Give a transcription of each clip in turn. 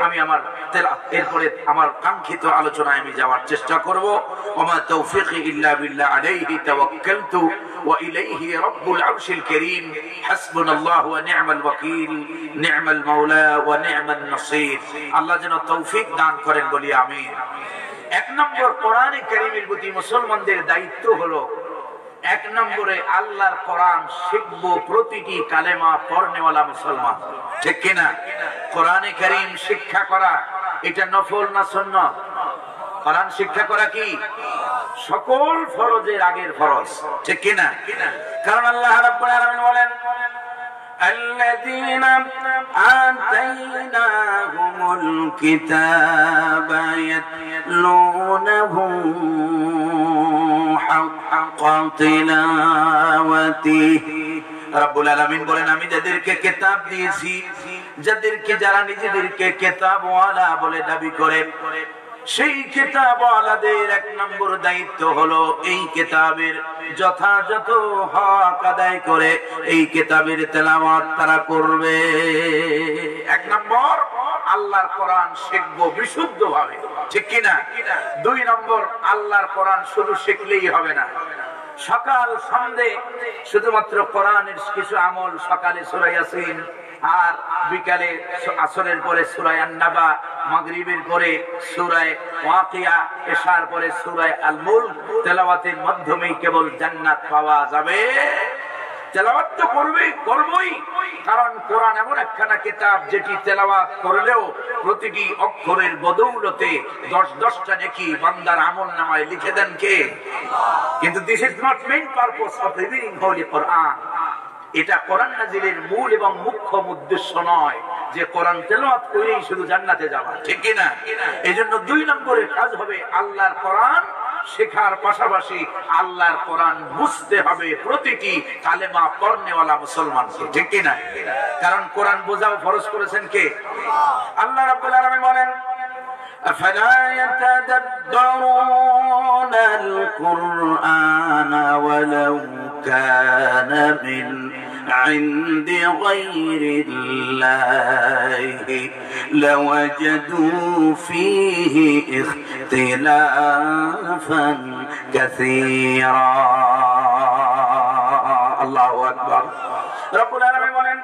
আমি আমার এরপরে আমার কাঙ্ক্ষিত আলোচনায় আমি যাওয়ার চেষ্টা করব। ওমা তৌফিকি ইল্লা বিল্লাহ আলাইহি তাওয়াক্কালতু ওয়া ইলাইহি রাব্বুল আরশিল কারীম হাসবুনাল্লাহু ওয়া নি'মাল ওয়াকিল নি'মাল মাওলা ওয়া নি'মান নাসির। আল্লাহ যেন তৌফিক দান করেন, বলি আমিন। এক নম্বর, কোরআনে কারীমের প্রতি মুসলমানদের দায়িত্ব হলো এক নম্বরে আল্লাহর কোরআন শিখবো প্রতিটি কালেমা পড়নেওয়ালা মুসলমান, ঠিক কিনা? কোরআনে কারীম শিক্ষা করা এটা নফল না সুন্নাত? কোরআন শিক্ষা করা কি সকল ফরজের আগের ফরজ, ঠিক কিনা? কারণ আল্লাহ রাব্বুল আলামিন বলেন الذين آتيناهم الكتاب يتلونه حق تلاوته। রব্বুল আলামিন বলেন আমি যাদেরকে কিতাব দিয়েছি, যাদেরকে যারা নিজেদেরকে কিতাবওয়ালা বলে দাবি করে, সেই কিতাবওয়ালাদের এক নম্বর দায়িত্ব হলো এই কিতাবের যথাযথ হক আদায় করে এই কিতাবের তেলাওয়াত তারা করবে। এক নম্বর, আল্লাহর কোরআন শিখবো বিশুদ্ধভাবে, ঠিক কিনা? দুই নম্বর, আল্লাহর কোরআন শুধু শিখলেই হবে না, সকাল সন্ধ্যে শুধুমাত্র কোরআনের কিছু আমল, সকালে সূরা ইয়াসিন, আর বিকালে আসরের পরে সূরা আন-নাবা, মাগরিবের পরে সূরা ওয়াকিয়া, এশার পরে সূরা আল-মুলক তেলাওয়াতের মাধ্যমেই কেবল জান্নাত পাওয়া যাবে। তেলাওয়াত তো করবই, কারণ কোরআন এমন একখানা কিতাব যেটি তেলাওয়াত করলেও প্রতিটি অক্ষরের বদৌলতে 10টা নেকি বান্দার আমলনামায় লিখে দেন কে? কিন্তু this is not main purpose of reading holy Quran. এটা কোরআন নাজিলের মূল এবং মুখ্য উদ্দেশ্য নয় যে কোরআন তেলাওয়াত করেই শুধু জান্নাতে যাওয়া, ঠিক কিনা? এজন্য 2 নম্বরের কাজ হবে আল্লাহর কোরআন শেখার পাশাপাশি আল্লাহর কোরআন বুঝতে হবে প্রতিটি কালেমা পড়নেওয়ালা মুসলমানকে, ঠিক কিনা? কারণ কোরআন বোঝাও ফরজ করেছেন কে? আল্লাহ রাব্বুল আলামিন বলেন أفلا يتدبرون القرآن ولو كان من عند غير الله لوجدوا فيه اختلافا كثيرا। الله أكبر। رب العالمين বলেন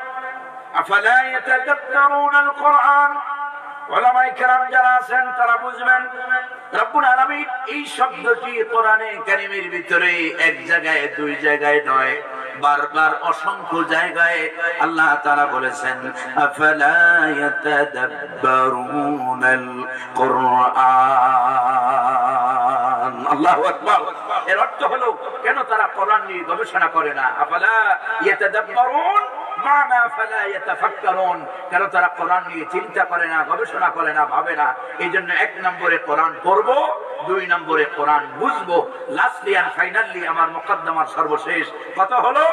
أفلا يتدبرون القرآن। ওলামায়ে কেরাম যারা আছেন তারা বুঝবেন রব্বুল আলামিন এই শব্দটি কোরআনে কারীমের ভিতরে এক জায়গায়, 2 জায়গায় নয়, বারবার অসংখ্য জায়গায় আল্লাহ তাআলা বলেছেন আফালা ইয়াতাদাব্বারুনাল কুরআন। আল্লাহু আকবার। এর অর্থ হলো কেন তারা কোরআন নিয়ে গবেষণা করে না? আফালা ইয়াতাদাব্বারুন মানা ফালা ইয়াতাফাক্কারুন, কেন তারা কোরআন নিয়ে চিন্তা করে না, গবেষণা করে না, ভাবে না? এই জন্য 1 নম্বরে কোরআন পড়বো, 2 নম্বরে কোরআন বুঝবো। লাস্টলি এন্ড ফাইনালি আমার মুকদ্দমার সর্বশেষ কথা হলো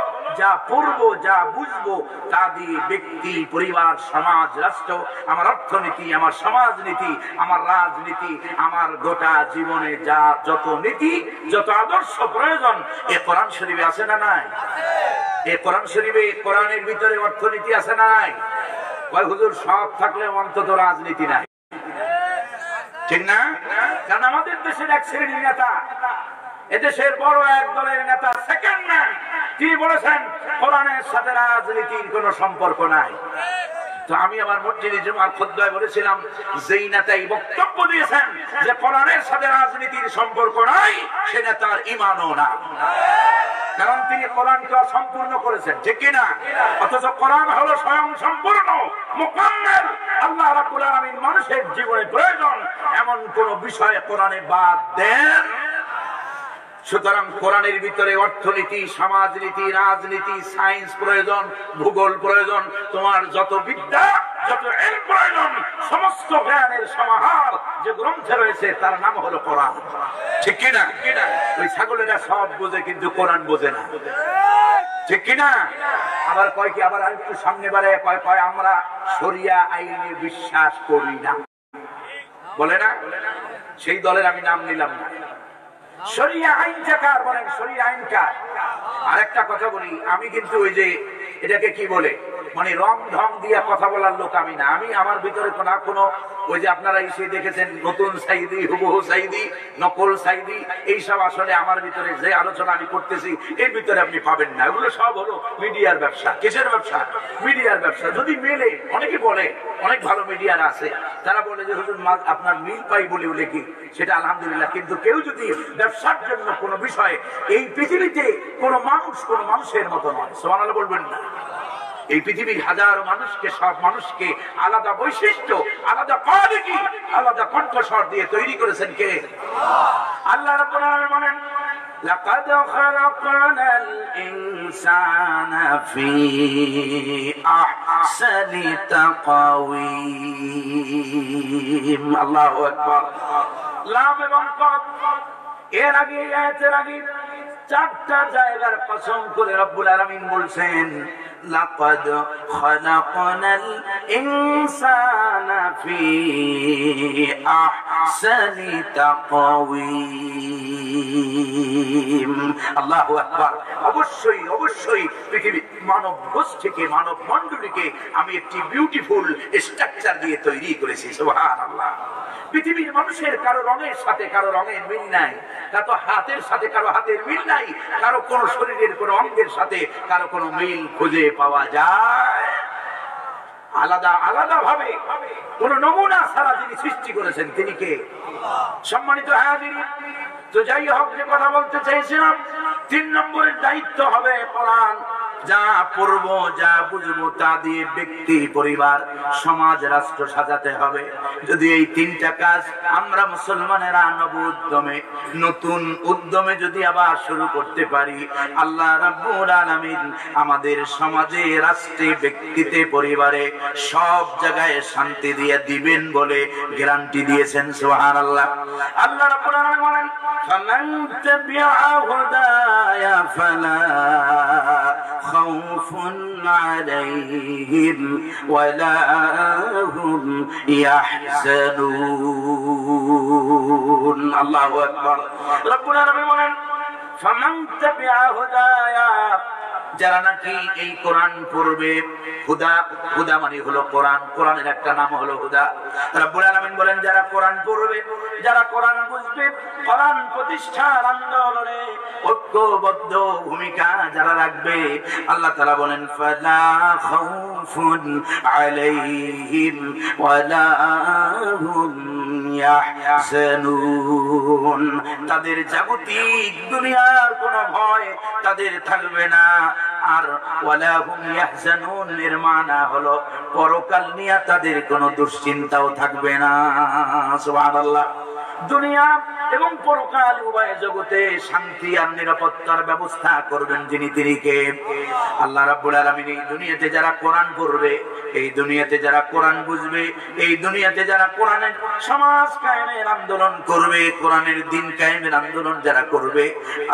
যা পড়বো, যা বুঝবো তা দিয়ে ব্যক্তি, পরিবার, সমাজ, রাষ্ট্র, আমার অর্থনীতি, আমার সমাজনীতি, আমার রাজনীতি, আমার গোটা জীবনে যা যত নীতি, যত আদর্শ প্রয়োজন এ কোরআন শরীফে আছে না নাই? এই কোরআন শরীফে, কোরআনের ভিতরে অর্থনীতি আছে না নাই? কয় হুজুর সব থাকলে অন্তত রাজনীতি নাই, ঠিক না? কারণ আমাদের দেশের এক শ্রেণীর নেতা, এদেশের বড় এক দলের নেতা, সেকেন্ড ম্যান, তিনি বলেছেন কোরআনের সাথে রাজনীতির কোনো সম্পর্ক নাই। তো আমি আমার মসজিদে জুমার খুতবায় বলেছিলাম যেই নেতাই বক্তব্য দিয়েছেন যে কোরআনের সাথে রাজনীতির সম্পর্ক নাই, সে নেতার ঈমানও না, কারণ তিনি কোরআনকে অসম্পূর্ণ করেছেন, ঠিক কিনা? অথচ কোরআন হলো স্বয়ং সম্পূর্ণ, মুকাম্মেল। আল্লাহ রাব্বুল আলামিন মানুষের জীবনে প্রয়োজন এমন কোন বিষয়ে কোরআনে বাদ দেন। সুতরাং কোরআনের ভিতরে অর্থনীতি, সমাজনীতি, রাজনীতি, সায়েন্স প্রয়োজন, ভূগোল প্রয়োজন, তোমার যত বিদ্যা, যত ইলম প্রয়োজন, সমস্ত জ্ঞানের সমাহার যে গ্রন্থে রয়েছে তার নাম হলো কোরআন, ঠিক কিনা? ওই ছাগলেরা সব বোঝে কিন্তু কোরআন বোঝে না, ঠিক কিনা? আবার কয় কি, আবার একটু সামনে বাড়ে কয় আমরা শরিয়া আইনে বিশ্বাস করি না, বলে না? সেই দলের আমি নাম নিলাম না। শরিয়া আইন কার বলেন? শরিয়া আইন কার? আরেকটা কথা বলি, আমি কিন্তু ওই যে এটাকে কি বলে মানে রং ঢং দিয়ে কথা বলার লোক আমি না। আমি আমার ভিতরে কোনো ওই যে আপনারা এসে দেখেছেন নতুন সাইদি, হুবহু সাইদি, নকল সাইদি, এইসব আসলে আমার ভিতরে যে আলোচনা আমি করতেছি এর ভিতরে আপনি পাবেন না। এগুলো সব হলো মিডিয়ার ব্যবসা। কিসের ব্যবসা? মিডিয়ার ব্যবসা। যদি মেলে, অনেকে বলে, অনেক ভালো মিডিয়ার আছে, তারা বলে যে হুজুর আপনার মিল পাই বলে লিখি, সেটা আলহামদুলিল্লাহ। কিন্তু কেউ যদি ব্যবসার জন্য কোনো বিষয়ে, এই পৃথিবীতে কোনো মানুষের মতো নয়, সুবহানাল্লাহ বলবেন না? এই পৃথিবীর হাজারো মানুষকে, সব মানুষকে আলাদা বৈশিষ্ট্য, আলাদা কোয়ালিটি, আলাদা কণ্ঠস্বর দিয়ে তৈরি করেছেন কে? আল্লাহ রাব্বুল আলামিন বলেন লাকাদ খালাকনাল ইনসানা ফি আহসানি তাকওয়িম। আল্লাহু আকবার। লাম এবং কদ এর আগে, আয়াতের আগে চারটা জায়গার কসম করে রব্বুল আলামিন বলছেন লাকাদ খালাকনাল ইনসানা ফি আহসানি তাকওয়িম। আল্লাহু আকবার। অবশ্যই অবশ্যই পৃথিবী মানব গোষ্ঠীকে, মানব মণ্ডলীকে আমি একটি বিউটিফুল স্ট্রাকচার দিয়ে তৈরি করেছি। সুবহানাল্লাহ। পৃথিবীর মানুষের কারো রঙের সাথে কারো রঙের মিল নাই, কারো হাতের সাথে কারো হাতের মিল নাই, কারো কোন শরীরের কোন অঙ্গের সাথে কারো কোনো মিল খুঁজে পাওয়া যায়? আলাদা আলাদা ভাবে কোন নমুনা ছাড়া যিনি সৃষ্টি করেছেন তিনি কে? সম্মানিত হাজির, তো যাই হোক, যে কথা বলতে চাইছিলাম, 3 নম্বরের দায়িত্ব হবে কোরআন। যা পড়বো, যা বুঝবো তা দিয়ে ব্যক্তি, পরিবার, সমাজ, রাষ্ট্র সাজাতে হবে। যদি এই 3টা কাজ আমরা মুসলমানেরা নতুন উদ্যমে যদি আবার শুরু করতে পারি, আল্লাহ রাব্বুল আলামিন আমাদের সমাজে, রাষ্ট্রে, ব্যক্তিতে, পরিবারে সব জায়গায় শান্তি দিয়ে দিবেন বলে গ্যারান্টি দিয়েছেন। সুবহানাল্লাহ। আল্লাহ রাব্বুল আলামিন বলেন ফামান তাবিআ হুদায়া ফালা খাউফুন আলাইহিম ওয়ালা হুম ইয়াহজানুন। আল্লাহু আকবার। রব্বুল আলামিন বলেন ফামান তাবিআ হুদায়া, যারা নাকি এই কোরআন পড়বে, হুদা, হুদা মানে হলো কোরআন, কোরআনের একটা নাম হলো হুদা। রব্বুল আলামিন বলেন যারা কোরআন পড়বে, যারা কোরআন বুঝবে, কোরআন প্রতিষ্ঠার আন্দোলনে ঐক্যবদ্ধ ভূমিকা যারা রাখবে, আল্লাহ তাআলা বলেন ফালা খাউফুন আলাইহিম ওয়ালা হুম ইয়াহজানুন। তাদের জাগতিক দুনিয়ার কোনো ভয় তাদের থাকবে না। আর ওয়ালা হুম ইয়াহজানুন এর মানে হলো পরকাল নিয়ে তাদের কোনো দুশ্চিন্তাও থাকবে না। সুবহানাল্লাহ। দুনিয়া এবং পরকাল উভয় জগতে শান্তি আর নিরাপত্তার ব্যবস্থা করবেন যিনি, তিনি কে? আল্লাহ রাব্বুল আলামিন। এই দুনিয়াতে যারা কোরআন পড়বে, এই দুনিয়াতে যারা কোরআন বুঝবে, এই দুনিয়াতে যারা কোরআনের সমাজ কায়েমের আন্দোলন করবে, কোরআনের দিন কায়েমের আন্দোলন যারা করবে,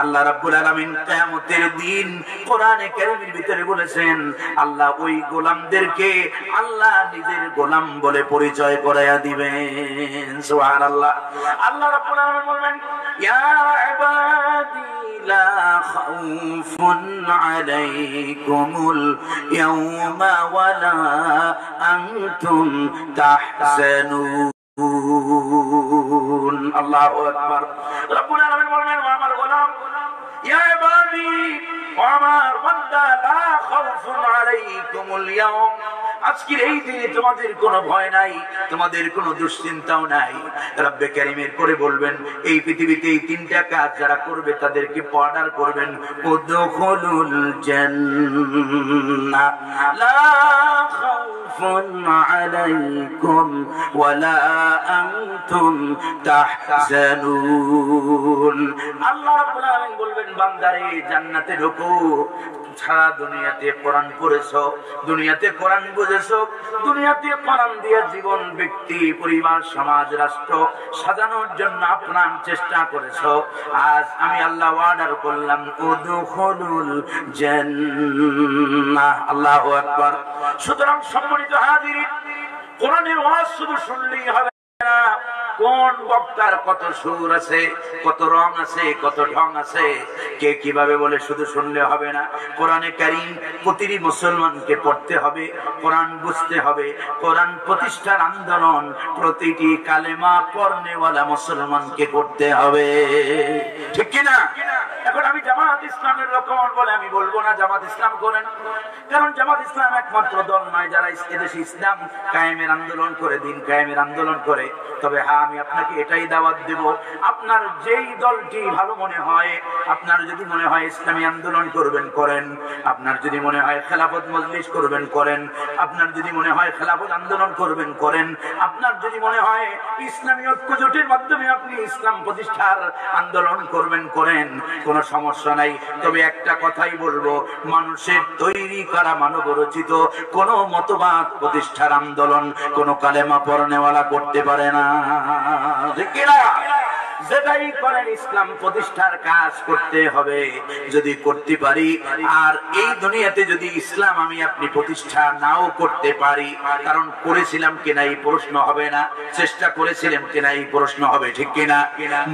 আল্লাহ রাব্বুল আলামিন কিয়ামতের দিন কোরআনে কারীমের ভিতরে বলেছেন আল্লাহ ওই গোলামদেরকে আল্লাহ নিজের গোলাম বলে পরিচয় করায়া দিবেন। সুবহানাল্লাহ। আল্লাহ রাব্বুল আলামিন বলবেন ইয়া ইবাদি লা খাউফুন আলাইকুমুল ইয়াওমা ওয়ালা আনতুম তাহজানুন। আল্লাহু আকবার। রব্বুল আলামিন বলবেন আমার গোলাম, ইয়া ইবাদি, আমার বান্দা, লা খাউফুন আলাইকুমুল ইয়াওম, আজকের এই দিনে তোমাদের কোনো ভয় নাই, তোমাদের কোনো দুশ্চিন্তাও নাই। রব্বে কারীমের পরে বলবেন এই পৃথিবীতে এই 3টা কাজ যারা করবে তাদেরকে অর্ডার করবেন উদখুলুল জান্নাহ লা খাউফুন আলাইকুম ওয়ালা আনতুম তাহজানুন। আল্লাহ রাব্বুল আলামিন বলবেন বান্দারে জান্নাতে ঢোকো। সারা দুনিয়াতে কোরআন পড়েছো, দুনিয়াতে কোরআন বুঝেছো, দুনিয়াতে কোরআন দিয়ে জীবন, ব্যক্তি, পরিবার, সমাজ, রাষ্ট্র সাজানোর জন্য আপ্রাণ চেষ্টা করেছো। আজ আমি আল্লাহ অর্ডার করলাম উদখুলুল জান্নাহ। আল্লাহু আকবার। সুতরাং সম্মানিত হাজিরিন, কোরআনের ওয়াজ শুধু শুনলেই হবে না, কোন বক্তার কত সুর আছে, কত রং আছে, কত ঢং আছে, কে কিভাবে বলে শুধু শুনলে হবে না। কোরআনে কারীম প্রতিটি মুসলমানকে পড়তে হবে, কোরআন বুঝতে হবে। কোরআন প্রতিষ্ঠার আন্দোলন প্রতিটি কালেমা পড়নেওয়ালা মুসলমানকে করতে হবে, ঠিক কিনা? এখন আমি জামাত ইসলামের রকম বলে আমি বলবো না জামাত ইসলাম করেন, কারণ জামাত ইসলাম একমাত্র দল নয় যারা এদেশে ইসলাম কায়েমের আন্দোলন করে, দিন কায়েমের আন্দোলন করে। তবে হ্যাঁ, আমি আপনাকে এটাই দাওয়াত দেব, আপনার যেই দলটি ভালো মনে হয়, আপনার যদি মনে হয় ইসলামী আন্দোলন করবেন করেন, আপনার যদি মনে হয় খেলাফত মজলিস করবেন করেন, আপনার যদি মনে হয় খেলাফত আন্দোলন করবেন করেন, আপনার যদি মনে হয় ইসলামী ঐক্য জোটের মাধ্যমে আপনি ইসলাম প্রতিষ্ঠার আন্দোলন করবেন করেন, কোনো সমস্যা নাই। তবে একটা কথাই বলবো, মানুষের তৈরি করা মানব রচিত কোন মতবাদ প্রতিষ্ঠার আন্দোলন কোন কালেমা পড়নেওয়ালা করতে পারে না, ঠিক কিনা? যেটাই করেন ইসলাম প্রতিষ্ঠার কাজ করতে হবে, যদি করতে পারি। আর এই দুনিয়াতে যদি ইসলাম আমি আপনি প্রতিষ্ঠা নাও করতে পারি, কারণ করেছিলাম কিনা এই প্রশ্ন হবে না, চেষ্টা করেছিলাম কিনা এই প্রশ্ন হবে, ঠিক কিনা?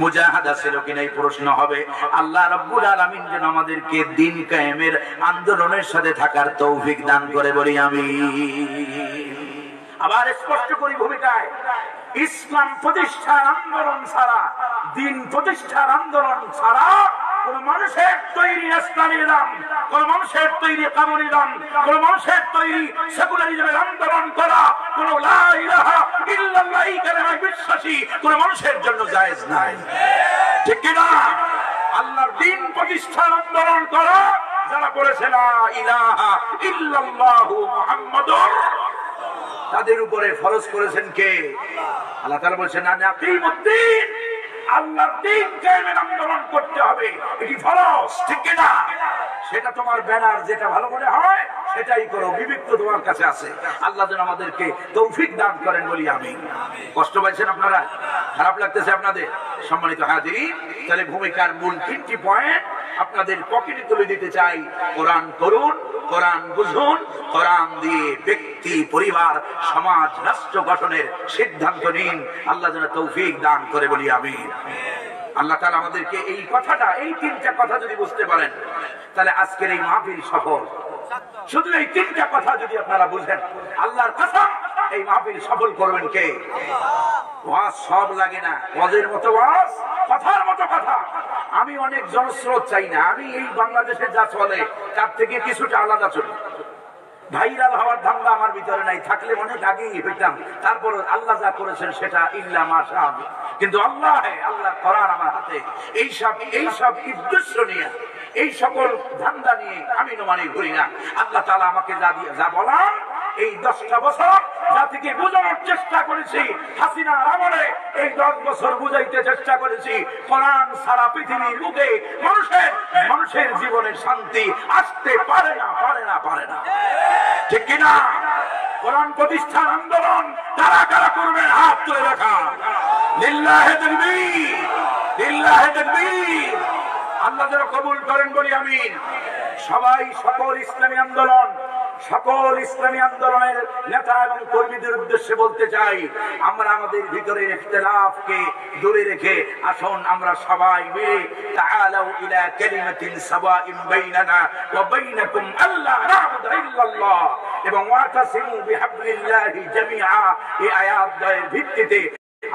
মুজাহাদা ছিল কিনা এই প্রশ্ন হবে। আল্লাহ রাব্বুল আলামিন যেন আমাদেরকে দিন কায়েমের আন্দোলনের সাথে থাকার তৌফিক দান করে বলি আমি। আবার স্পষ্ট করি ভূমিকায়, ইসলাম প্রতিষ্ঠার আন্দোলন ছাড়া, দিন প্রতিষ্ঠার আন্দোলন ছাড়া কোন মানুষের তৈরি ইসলামিজম, কোন মানুষের তৈরি কমিউনিজম, কোন মানুষের তৈরি সেকুলারিজমের আন্দোলন করা, কোন লা ইলাহা ইল্লাল্লাহ কালেমায় বিশ্বাসী কোন মানুষের জন্য জায়েজ নাই, ঠিক কি না? আল্লাহর দিন প্রতিষ্ঠার আন্দোলন করা যারা বলেছে লা ইলাহা ইল্লাল্লাহু মুহাম্মাদুর, তাদের উপরে ফরজ করেছেন কে? আল্লাহ তাআলা বলেছেন না আকিমুদ্দিন, আল্লাহর দ্বীন কায়েমের আন্দোলন করতে হবে, এটি ফরজ, ঠিক কি না? সেটা তোমার ব্যানার, যেটা ভালো মনে হয় সেটাই করো, বিবেক তো তোমার কাছে আছে। আল্লাহ যেন আমাদেরকে তৌফিক দান করেন বলি আমি। কষ্ট পাইছেন আপনারা? খারাপ লাগতেছে আপনাদের? সম্মানিত হাজিরিন, তাহলে ভূমিকার মূল 3টি পয়েন্ট আপনাদের পকেটে তুলে দিতে চাই। কোরআন করুন, কোরআন বুঝুন, কোরআন দিয়ে ব্যক্তি, পরিবার, সমাজ, রাষ্ট্র গঠনের সিদ্ধান্ত নিন। আল্লাহ যেন তৌফিক দান করে বলি আমি। আল্লাহ তাআলা আমাদেরকে এই কথাটা, এই 3টা কথা যদি বুঝতে পারেন, তাহলে আজকের এই মাহফিল সফল। শুধু এই 3টা কথা যদি আপনারা বুঝেন, আল্লাহর কসম এই মাহফিল সফল করবেন কে? ওয়াজ সব লাগে না, ওয়াজের মতো ওয়াজ, কথার মতো কথা। আমি অনেক জনস্রোত চাই না, আমি এই বাংলাদেশে যা চলে তার থেকে কিছুটা আলাদা চলি। ভাইরাল হওয়ার ধান্দা আমার ভিতরে নাই, থাকলে অনেক আগেই হইতাম। তারপর আল্লাহ যা করেছেন সেটা ইল্লা মাশাআল্লাহ, কিন্তু আল্লাহ করার আমার হাতে। এইসব উদ্দেশ্য নিয়ে, এই সকল ধান্দা নিয়ে আমি নোমানি করি না। আল্লাহ তাআলা আমাকে যা বলার এই 10টা বছর জাতিকে বোঝানোর চেষ্টা করেছি, হাসিনার আমলে এই 10 বছর বুঝাইতে চেষ্টা করেছি, কোরআন সারা পৃথিবীর বুকে মানুষের জীবনের শান্তি আসতে পারে না, পারে না, পারে না, ঠিক কিনা? কোরআন প্রতিষ্ঠার আন্দোলন কারা কারা করবেন? হাত তুলে রাখা। লিল্লাহি তাকবীর, লিল্লাহি তাকবীর। আল্লাহ যেন কবুল করেন বলি আমিন। সবাই, সকল ইসলামী আন্দোলন, সকল ইসলামী আন্দোলনের নেতা এবং কর্মীদের উদ্দেশ্যে বলতে চাই, আমরা আমাদের ভিতরের ইখতিলাফকে দূরে রেখে আসুন আমরা সবাই মিলে তাআলাউ ইলা কালিমাতিন সাওয়াইন বাইনানা ওয়া বাইনাকুম আল্লা না'বুদা ইল্লাল্লাহ এবং ওয়াতাসিমু বিহাবলিল্লাহি জামিআ। এই আয়াতের ভিত্তিতে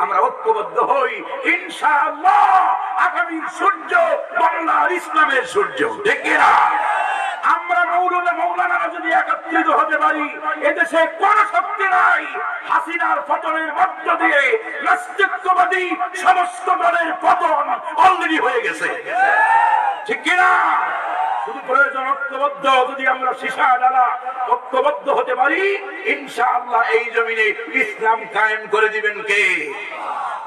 আমরা ঐক্যবদ্ধ হই, ইনশাআল্লাহ আগামীর সূর্য বাংলার ইসলামের সূর্য, ঠিক কিনা? আমরা মৌলানারা যদি একত্রিত হতে পারি, এদেশে কোন শক্তি নাই। হাসিনার পতনের মধ্য দিয়ে নাস্তিকবাদী সমস্ত দলের পতন অলরেডি হয়ে গেছে, ঠিক কিনা? শুধু প্রয়োজন ঐক্যবদ্ধ, যদি আমরা সীসা ডালা ঐক্যবদ্ধ হতে পারি, ইনশাআল্লাহ এই জমিনে ইসলাম কায়েম করে দিবেন কে?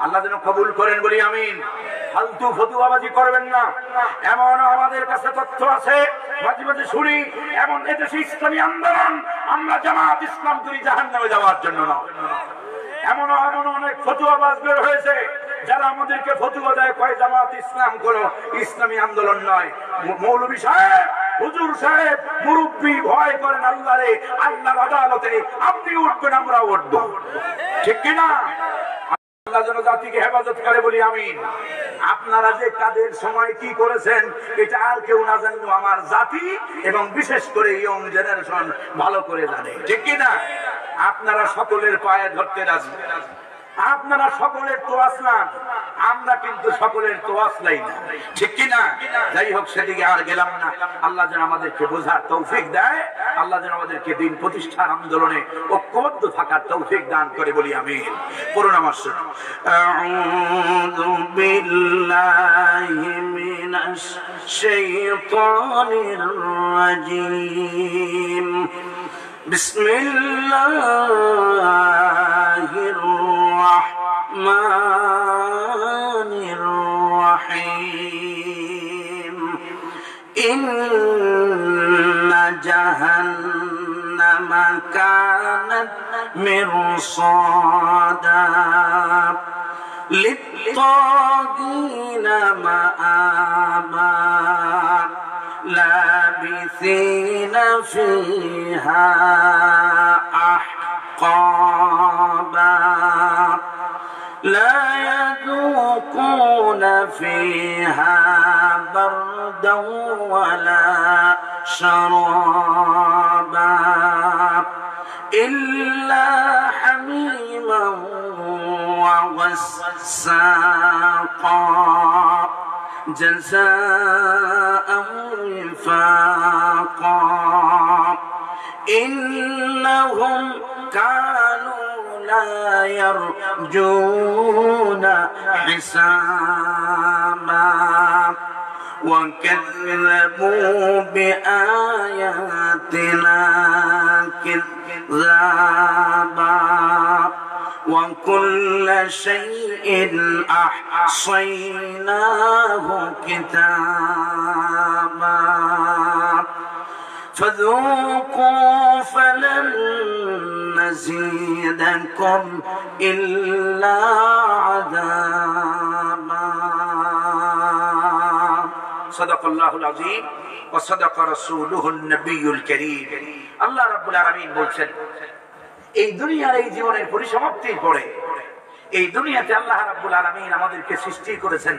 আল্লাহ যেন কবুল করেন বলি আমিন। ফালতু ফতুয়াবাজি করবেন না। এমন আমাদের কাছে তথ্য আছে, মাঝে মাঝে শুনি, এমন এদেশে ইসলামী আন্দোলন আমরা জামাত ইসলাম করি জাহান্নামে যাওয়ার জন্য না। এমন অনেক ফতুয়াবাজ বের হয়েছে যারা আমাদেরকে ফতুয়া দেয়, কয় জামাত ইসলাম কোনো ইসলামী আন্দোলন নয়। মৌলভী সাহেব, হুজুর সাহেব, মুরব্বী ভয় করেন আল্লাহরে, আল্লাহর আদালতে আপনি উঠবেন, আমরা উঠবো, ঠিক কিনা? আল্লাহ যেন জাতিকে হেফাজত করে বলি আমিন। আপনারা যে কাদের সময় কি করেছেন এটা আর কেউ না জানলেও আমার জাতি এবং বিশেষ করে ইয়ং জেনারেশন ভালো করে জানে, ঠিক কিনা? আপনারা সকলের পায়ে ধরতে রাজি, আপনারা সকলের তো আসলাম, আমরা কিন্তু সকলের তো আসলাই না, ঠিক কিনা? যাই হোক, সেদিকে আর গেলাম না। আল্লাহ যেন আমাদেরকে বোঝার তৌফিক দেয়, আল্লাহ যেন আমাদেরকে দিন প্রতিষ্ঠার আন্দোলনে ঐক্যবদ্ধ থাকার তৌফিক দান করে বলি আমিন। পড়ুন আমার সাথে, আউযু বিল্লাহি মিনাশ শাইতানির রাজীম, বিসমিল্লাহির রাহমানির রাহিম। ইন্না জাহান্নামা কানাত মিরসাদা লিত্তাগিনা মাআবা লাবিসিনা ফিহা আহকাবা لا يذوقون فيها بردا ولا شرابا إلا حميما وغساقا جزاء وفاقا إنهم كانوا لا يرجون حسابا وكذبوا بآياتنا كذابا وكل شيء أحصيناه كتابا فذوقوا فلن نزيدكم إلا عذابا صدق الله العظيم وصدق رسوله النبي الكريم আল্লাহ রাব্বুল আলামিন বলছেন, এই দুনিয়ার এই জীবনের পরিসমাপ্তির পরে এই দুনিয়াতে আল্লাহ রাব্বুল আলামিন আমাদেরকে সৃষ্টি করেছেন।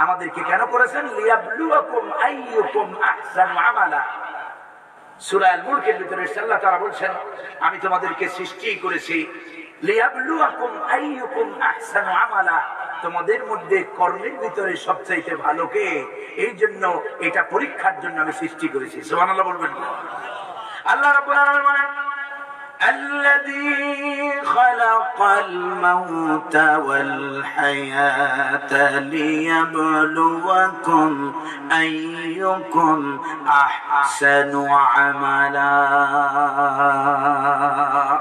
আমাদেরকে কেন করেছেন? লিয়াবলুয়াকুম আইয়ুকুম আহসানু আমালা। সূরা আল-মুলকের ভিতরে আল্লাহ তাআলা বলছেন, আমি তোমাদেরকে সৃষ্টি করেছি লিয়াবলুয়াকুম আইয়ুকুম আহসানু আমালা, তোমাদের মধ্যে কর্মের ভিতরে সবচাইতে ভালো কে, এই জন্য এটা পরীক্ষার জন্য আমি সৃষ্টি করেছি। সুবহানাল্লাহ বলবেন। আল্লাহ রাব্বুল আলামিন বলেন, الذي خلق الموت والحياة ليبلوكم أيكم أحسن عملا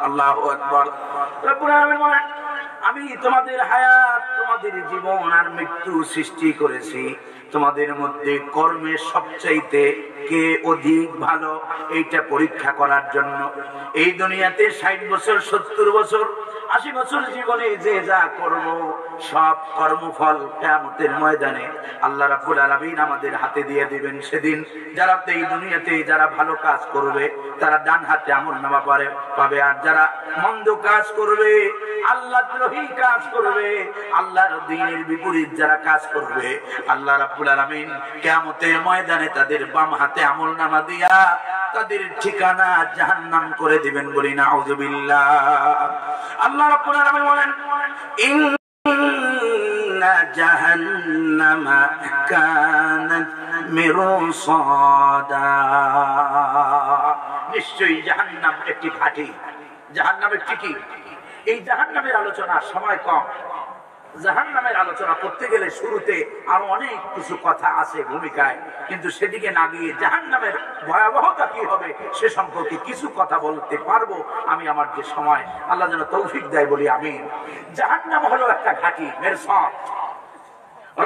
الله أكبر رب العالمين বলেন, আমি তোমাদের হায়াত, তোমাদের জীবন আর মৃত্যু সৃষ্টি করেছি তোমাদের মধ্যে কর্মের সবচাইতে কে অধিক ভালো এইটা পরীক্ষা করার জন্য। এই দুনিয়াতে 60 বছর 70 বছর 80 বছর জীবনে যে যা করব সব কর্মফল কিয়ামতের ময়দানে আল্লাহ রাব্বুল আলামিন আমাদের হাতে দিয়ে দিবেন। সেদিন যারা এই দুনিয়াতে যারা ভালো কাজ করবে তারা ডান হাতে আমলনামা পাবে, আর যারা মন্দ কাজ করবে, আল্লাহদ্রোহী কাজ করবে, আল্লাহর দ্বীনের বিপরীত যারা কাজ করবে, আল্লাহ রাব্বুল আলামিন কিয়ামতের ময়দানে তাদের বাম হাতে আমলনামা দিয়া তাদের ঠিকানা জাহান্নাম করে দিবেন। বলি নাউযুবিল্লাহ। আল্লাহ রাব্বুল আলামিন বলেন, ইন্না জাহান্নামা কানাত মিরসাদা, নিশ্চয়ই জাহান্নাম একটি ঘাঁটি। জাহান্নাম একটি কি? এই জাহান্নামের আলোচনা সময় কম। জাহান্নামের আলোচনা করতে গেলে শুরুতে আরো অনেক কিছু কথা আছে ভূমিকায়, কিন্তু সেদিকে না গিয়ে জাহান্নামের ভয়াবহতা কি হবে সে সম্পর্কে কিছু কথা বলতে পারবো আমি আমার যে সময়। আল্লাহ যেন তৌফিক দেয় বলি আমিন। জাহান্নাম হলো একটা ঘাঁটি, মেরসাদ।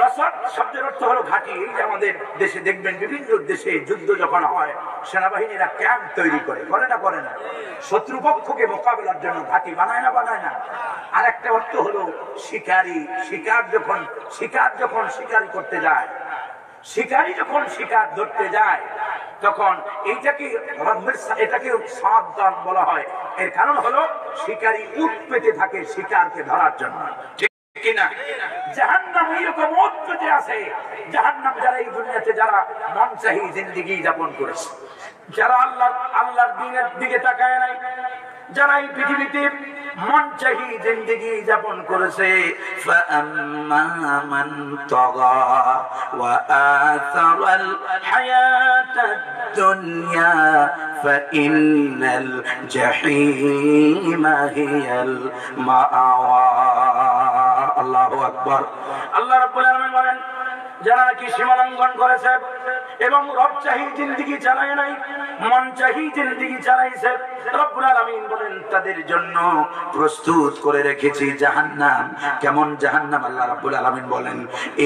রসদ শব্দের অর্থ হলো ঘাঁটি। এই যে আমাদের দেশে দেখবেন বিভিন্ন দেশে যুদ্ধ যখন হয় সেনাবাহিনীরা ক্যাম্প তৈরি করে না? শত্রুপক্ষকে মোকাবেলার জন্য ঘাঁটি বানায় না? আর একটা অর্থ হলো শিকারী। শিকার যখন শিকারি করতে যায়, শিকারী যখন শিকার ধরতে যায় তখন এটাকে সাবধান বলা হয়। এর কারণ হলো শিকারী উঠ পেতে থাকে শিকারকে ধরার জন্য। কিনা? জাহান্নাম এরকম অদ্ভুত আছে, জাহান্নাম যারা এই দুনিয়াতে যারা মনচাহি জিন্দেগি যাপন করেছে, যারা আল্লাহর দ্বীনের দিকে তাকায় নাই, যারা এই পৃথিবীতে মনচাহি জিন্দেগি যাপন করেছে, ফাআম্মা মান তাগা ওয়া আসারাল হায়াতাদ দুনিয়া ফাইন্নাল জাহিমা হিয়াল মাআওয়া। আল্লাহু আকবার। আল্লাহ রাব্বুল আলামিন বলেন, যারা কি সীমালঙ্ঘন করেছে এবং রব চাহি জিন্দেগি চালায় নাই, মন চাহি জিন্দেগি চালাইছে, রব্বুল আলামিন বলেন তাদের জন্য প্রস্তুত করে রেখেছি জাহান্নাম। কেমন জাহান্নাম? আল্লাহ রাব্বুল আলামিন বলেন,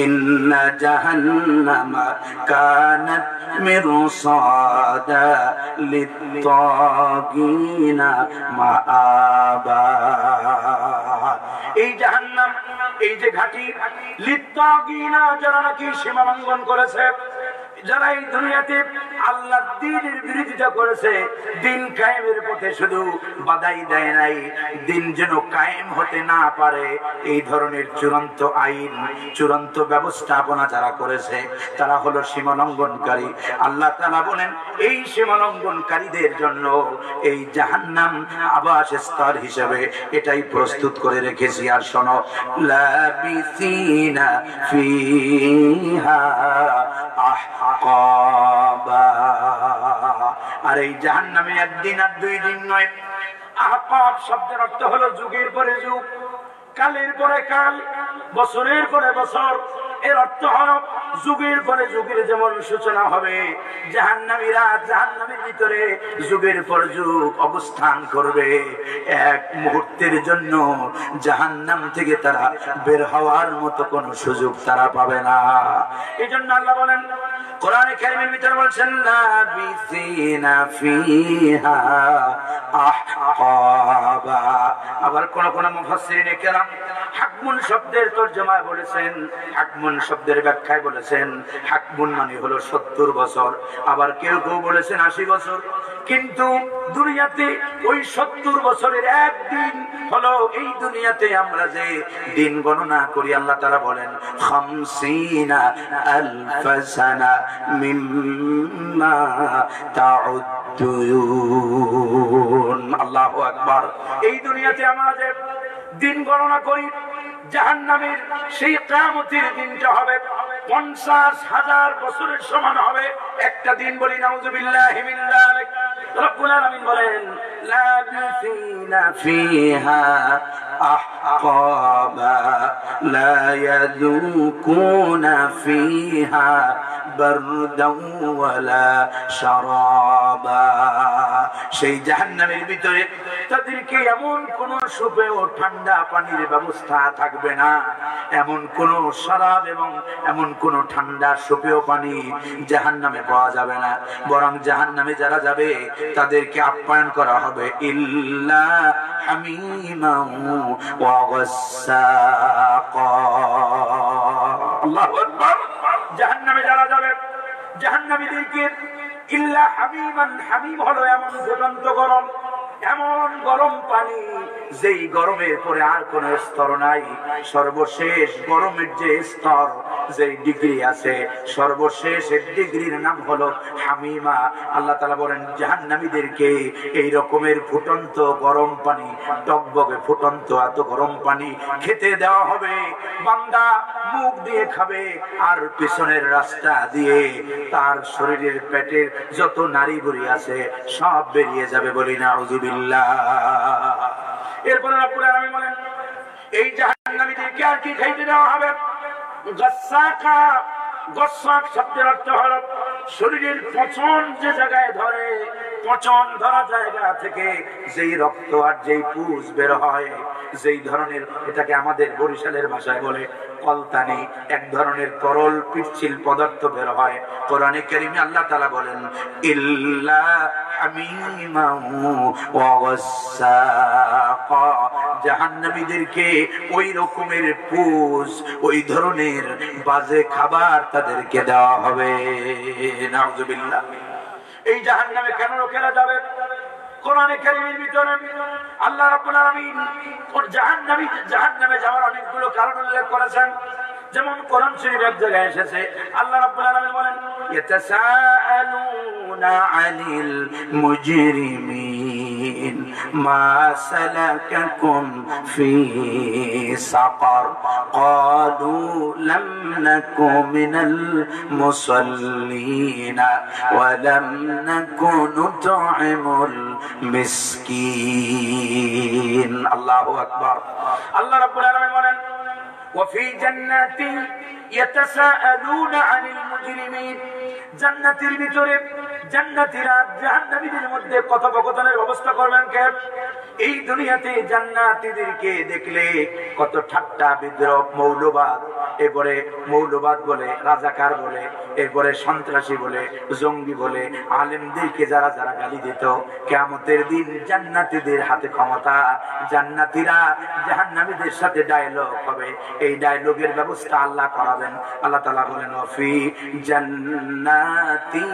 ইন্না জাহান্নামা কানাত মিরসাদা লিত-তাগিনা মাআবা। এই জাহান্নাম, এই যে ঘাটি, লিত-তাগিনা যারা নাকি সীমালঙ্ঘন করেছে, যারা এই দুনিয়াতে আল্লাহর দ্বীনের বিরোধিতা করেছে, দিন কায়েমের পথে শুধু বাধাই দেয় নাই, দিন যেন কায়েম হতে না পারে এই ধরনের চূড়ান্ত আইন, চূড়ান্ত ব্যবস্থাপনা যারা করেছে, তারা হলো সীমালঙ্ঘনকারী। আল্লাহ তাআলা বলেন, এই সীমালঙ্ঘনকারীদের জন্য এই জাহান্নাম আবাসস্থল হিসেবে এটাই প্রস্তুত করে রেখেছি। আর শোনো, লাবিসিনা ফিহা আহকাবা। আর এই জাহান্নামে একদিন আর দুই দিন নয়, আহকাব শব্দের অর্থ হলো যুগের পরে যুগ, কালের পরে কাল, বছরের পরে বছর। এর অর্থ হলো যুগের পরে যুগের যেমন সূচনা হবে, জাহান্নামীরা জাহান্নামের ভিতরে যুগের পর যুগ অবস্থান করবে। এক মুহূর্তের জন্য জাহান্নাম থেকে তারা বের হওয়ার মতো কোনো সুযোগ তারা পাবে না। এই জন্য আল্লাহ বলেন কোরআনে কারীমের ভিতরে বলছেন, লাবিসিনা ফিহা আহকাবা। আবার কোন কোন মুফাসসিরিনে কেরাম হাকমুন শব্দের তরজমায় বলেছেন, হাকমুন শব্দের ব্যাখ্যায় বলেছেন, হাকমুন মানে হলো 70 বছর, আবার কেউ কেউ বলেছেন 80 বছর। কিন্তু দুনিয়াতে ওই 70 বছরের একদিন হলো এই দুনিয়াতে আমরা যে দিন গণনা করি, আল্লাহ তাআলা বলেন 50 আলফ সানা মিম্মা তাউদ্দুন। আল্লাহু আকবার। এই দুনিয়াতে আমরা যে দিন গণনা করি, জাহান্নামের সেই কিয়ামতের দিনটা হবে 50,000 বছরের সমান হবে একটা দিন। বলি নাউযুবিল্লাহি মিন যালিক। রব্বুল আলামিন বলেন, লাবিসিনা ফিহা আহকাবা লা ইয়াযুকুনা ফিহা বারদাও ওয়ালা শারাবা। সেই জাহান্নামের ভিতরে তাদেরকে এমন কোন সুপেয় ঠান্ডা পানির ব্যবস্থা থাকবে না, এমন কোন শরাব এবং এমন কোন ঠান্ডা সুপেয় পানি জাহান্নামে পাওয়া যাবে না। বরং জাহান্নামে যারা যাবে তাদেরকে আপ্যায়ন করা হবে ইল্লা হামিমান ওয়া গাসসাকা। আল্লাহু আকবার। জাহান্নামে যারা যাবে, জাহান্নামীদেরকে ইল্লা হামিমান, হামিম হলো এমন ফুটন্ত গরম, এমন গরম পানি যেই গরমের পরে আর কোন স্তর নাই। সর্বশেষ গরমের যে স্তর, যে ডিগ্রি আছে, সর্বশেষ ডিগ্রির নাম হলো হামিমা। আল্লাহ তাআলা বলেন জাহান্নামীদেরকে এই রকমের ফুটন্ত গরম পানি, টকবগে ফুটন্ত এত গরম পানি খেতে দেওয়া হবে। বান্দা মুখ দিয়ে খাবে আর পিছনের রাস্তা দিয়ে তার শরীরের পেটের যত নারী বুড়ি আছে সব বেরিয়ে যাবে। বলি নাউযুবিল্লাহ। এরপরে রব্বুল আলামিন বলেন, এই জাহান্নামীদেরকে আর কি খাইতে দেওয়া হবে? গাসসাকা। গাসসাক শব্দের অর্থ হলো শরীরের পচন যে জায়গায় ধরে, পচন ধরা জায়গা থেকে যেই রক্ত আর যেই পুজ বের হয়, যেই ধরনের, এটাকে আমাদের বরিশালের ভাষায় বলে কলতানি, এক ধরনের তরল পিচ্ছিল পদার্থ বের হয়। কোরআনে কারীমে আল্লাহ তাআলা বলেন ইল্লা হামিমান ওয়া গাসসাকা। জাহান্নামীদেরকে ওই রকমের পুজ, ওই ধরনের বাজে খাবার তাদেরকে দেওয়া হবে। নাউযুবিল্লাহ। এই জাহান্নামে কেন লোকেরা যাবে? কোরআনে কারীমের ভিতরে আল্লাহ রাব্বুল আলামিন জাহান্নামে যাওয়ার অনেকগুলো কারণ উল্লেখ করেছেন। যেমন কোরআন শরীফ এক জায়গায় এসেছে, আল্লাহ রাব্বুল আলামিন বলেন ইয়াতাসাআলুনা আনিল মুজরিমিন মা সালাকাকুম ফি সাকার ক্বালু লাম নাকু মিনাল মুসাল্লিন ওয়া লাম নাকু নুত'ইমুল মিসকিন। আল্লাহু আকবার। আল্লাহ রাব্বুল আলামিন বলেন وفي جنات يتساءلون عن المجرمين জান্নাতের ভিতরে জান্নাতীরা জাহান্নামীদের মধ্যে কথোপকথনের ব্যবস্থা করবেন কে? এই দুনিয়াতে জান্নাতীদেরকে দেখলে কত ঠাট্টা বিদ্রোহ, মৌলবাদ, এরপরে মৌলবাদ বলে, রাজাকার বলে, এরপরে সন্ত্রাসী বলে, জঙ্গি বলে, আলেমদেরকে যারা যারা গালি দিত, কিয়ামতের দিন জান্নাতীদের হাতে ক্ষমতা। জান্নাতীরা জাহান্নামীদের সাথে ডায়লগ হবে, এই ডায়লগের ব্যবস্থা আল্লাহ করাবেন। আল্লাহ তাআলা বলেন ফি জান্নাতি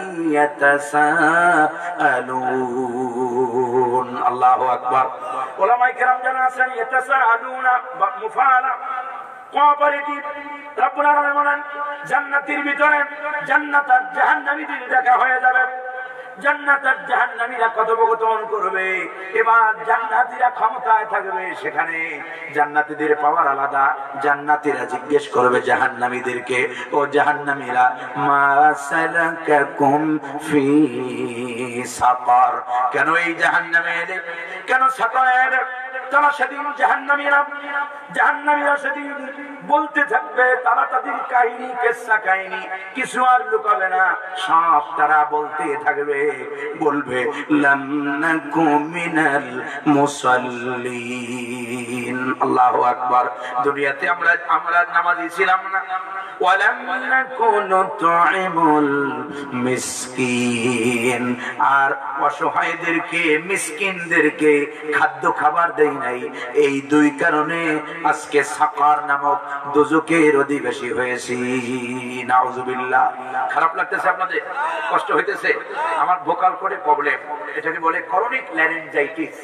ইয়াতাসাআলুন। আল্লাহু আকবার। উলামায়ে কেরাম জানা আছেন ইয়াতাসাআলুনা মুফাআলা কোঅপারেটিভ। রব্বুল আলামিন বলেন জান্নাতের ভিতরে জান্নাত আর জাহান্নামীদের দেখা হয়ে যাবে। জান্নাত আর জাহান্নামীরা কথোপকথন করবে। এবার জান্নাতীরা ক্ষমতায় থাকবে, সেখানে জান্নাতীদের পাওয়ার আলাদা। জান্নাতীরা জিজ্ঞেস করবে জাহান্নামীদেরকে, ও জাহান্নামীরা মা সালাকাকুম ফি সাকার, কেন এই জাহান্নামে এলে, কেন সাকারে এলে? তারা সেদিন জাহান্নামীরা সেদিন বলতে থাকবে, তারা তাদের কাহিনী, কিসসা কাহিনী কিছু আর লুকাবে না, সব তারা বলতে থাকবে। বলবে লাম নাকু মিনাল মুসাল্লিন। আল্লাহু আকবার। দুনিয়াতে আমরা নামাজি ছিলাম না, ওয়ালাম নাকু নুত'ইমুল মিসকিন, আর অসহায়দেরকে, মিসকিনদেরকে খাদ্য খাবার দেই নাই। এই দুই কারণে আজকে সাকার নামক দোজখের অধিবাসী হয়েছি। নাউজুবিল্লাহ। খারাপ লাগতেছে আপনাদের? কষ্ট হইতেছে? আমার ভোকাল করে প্রবলেম, এটাকে বলে ক্রনিক ল্যারিনজাইটিস।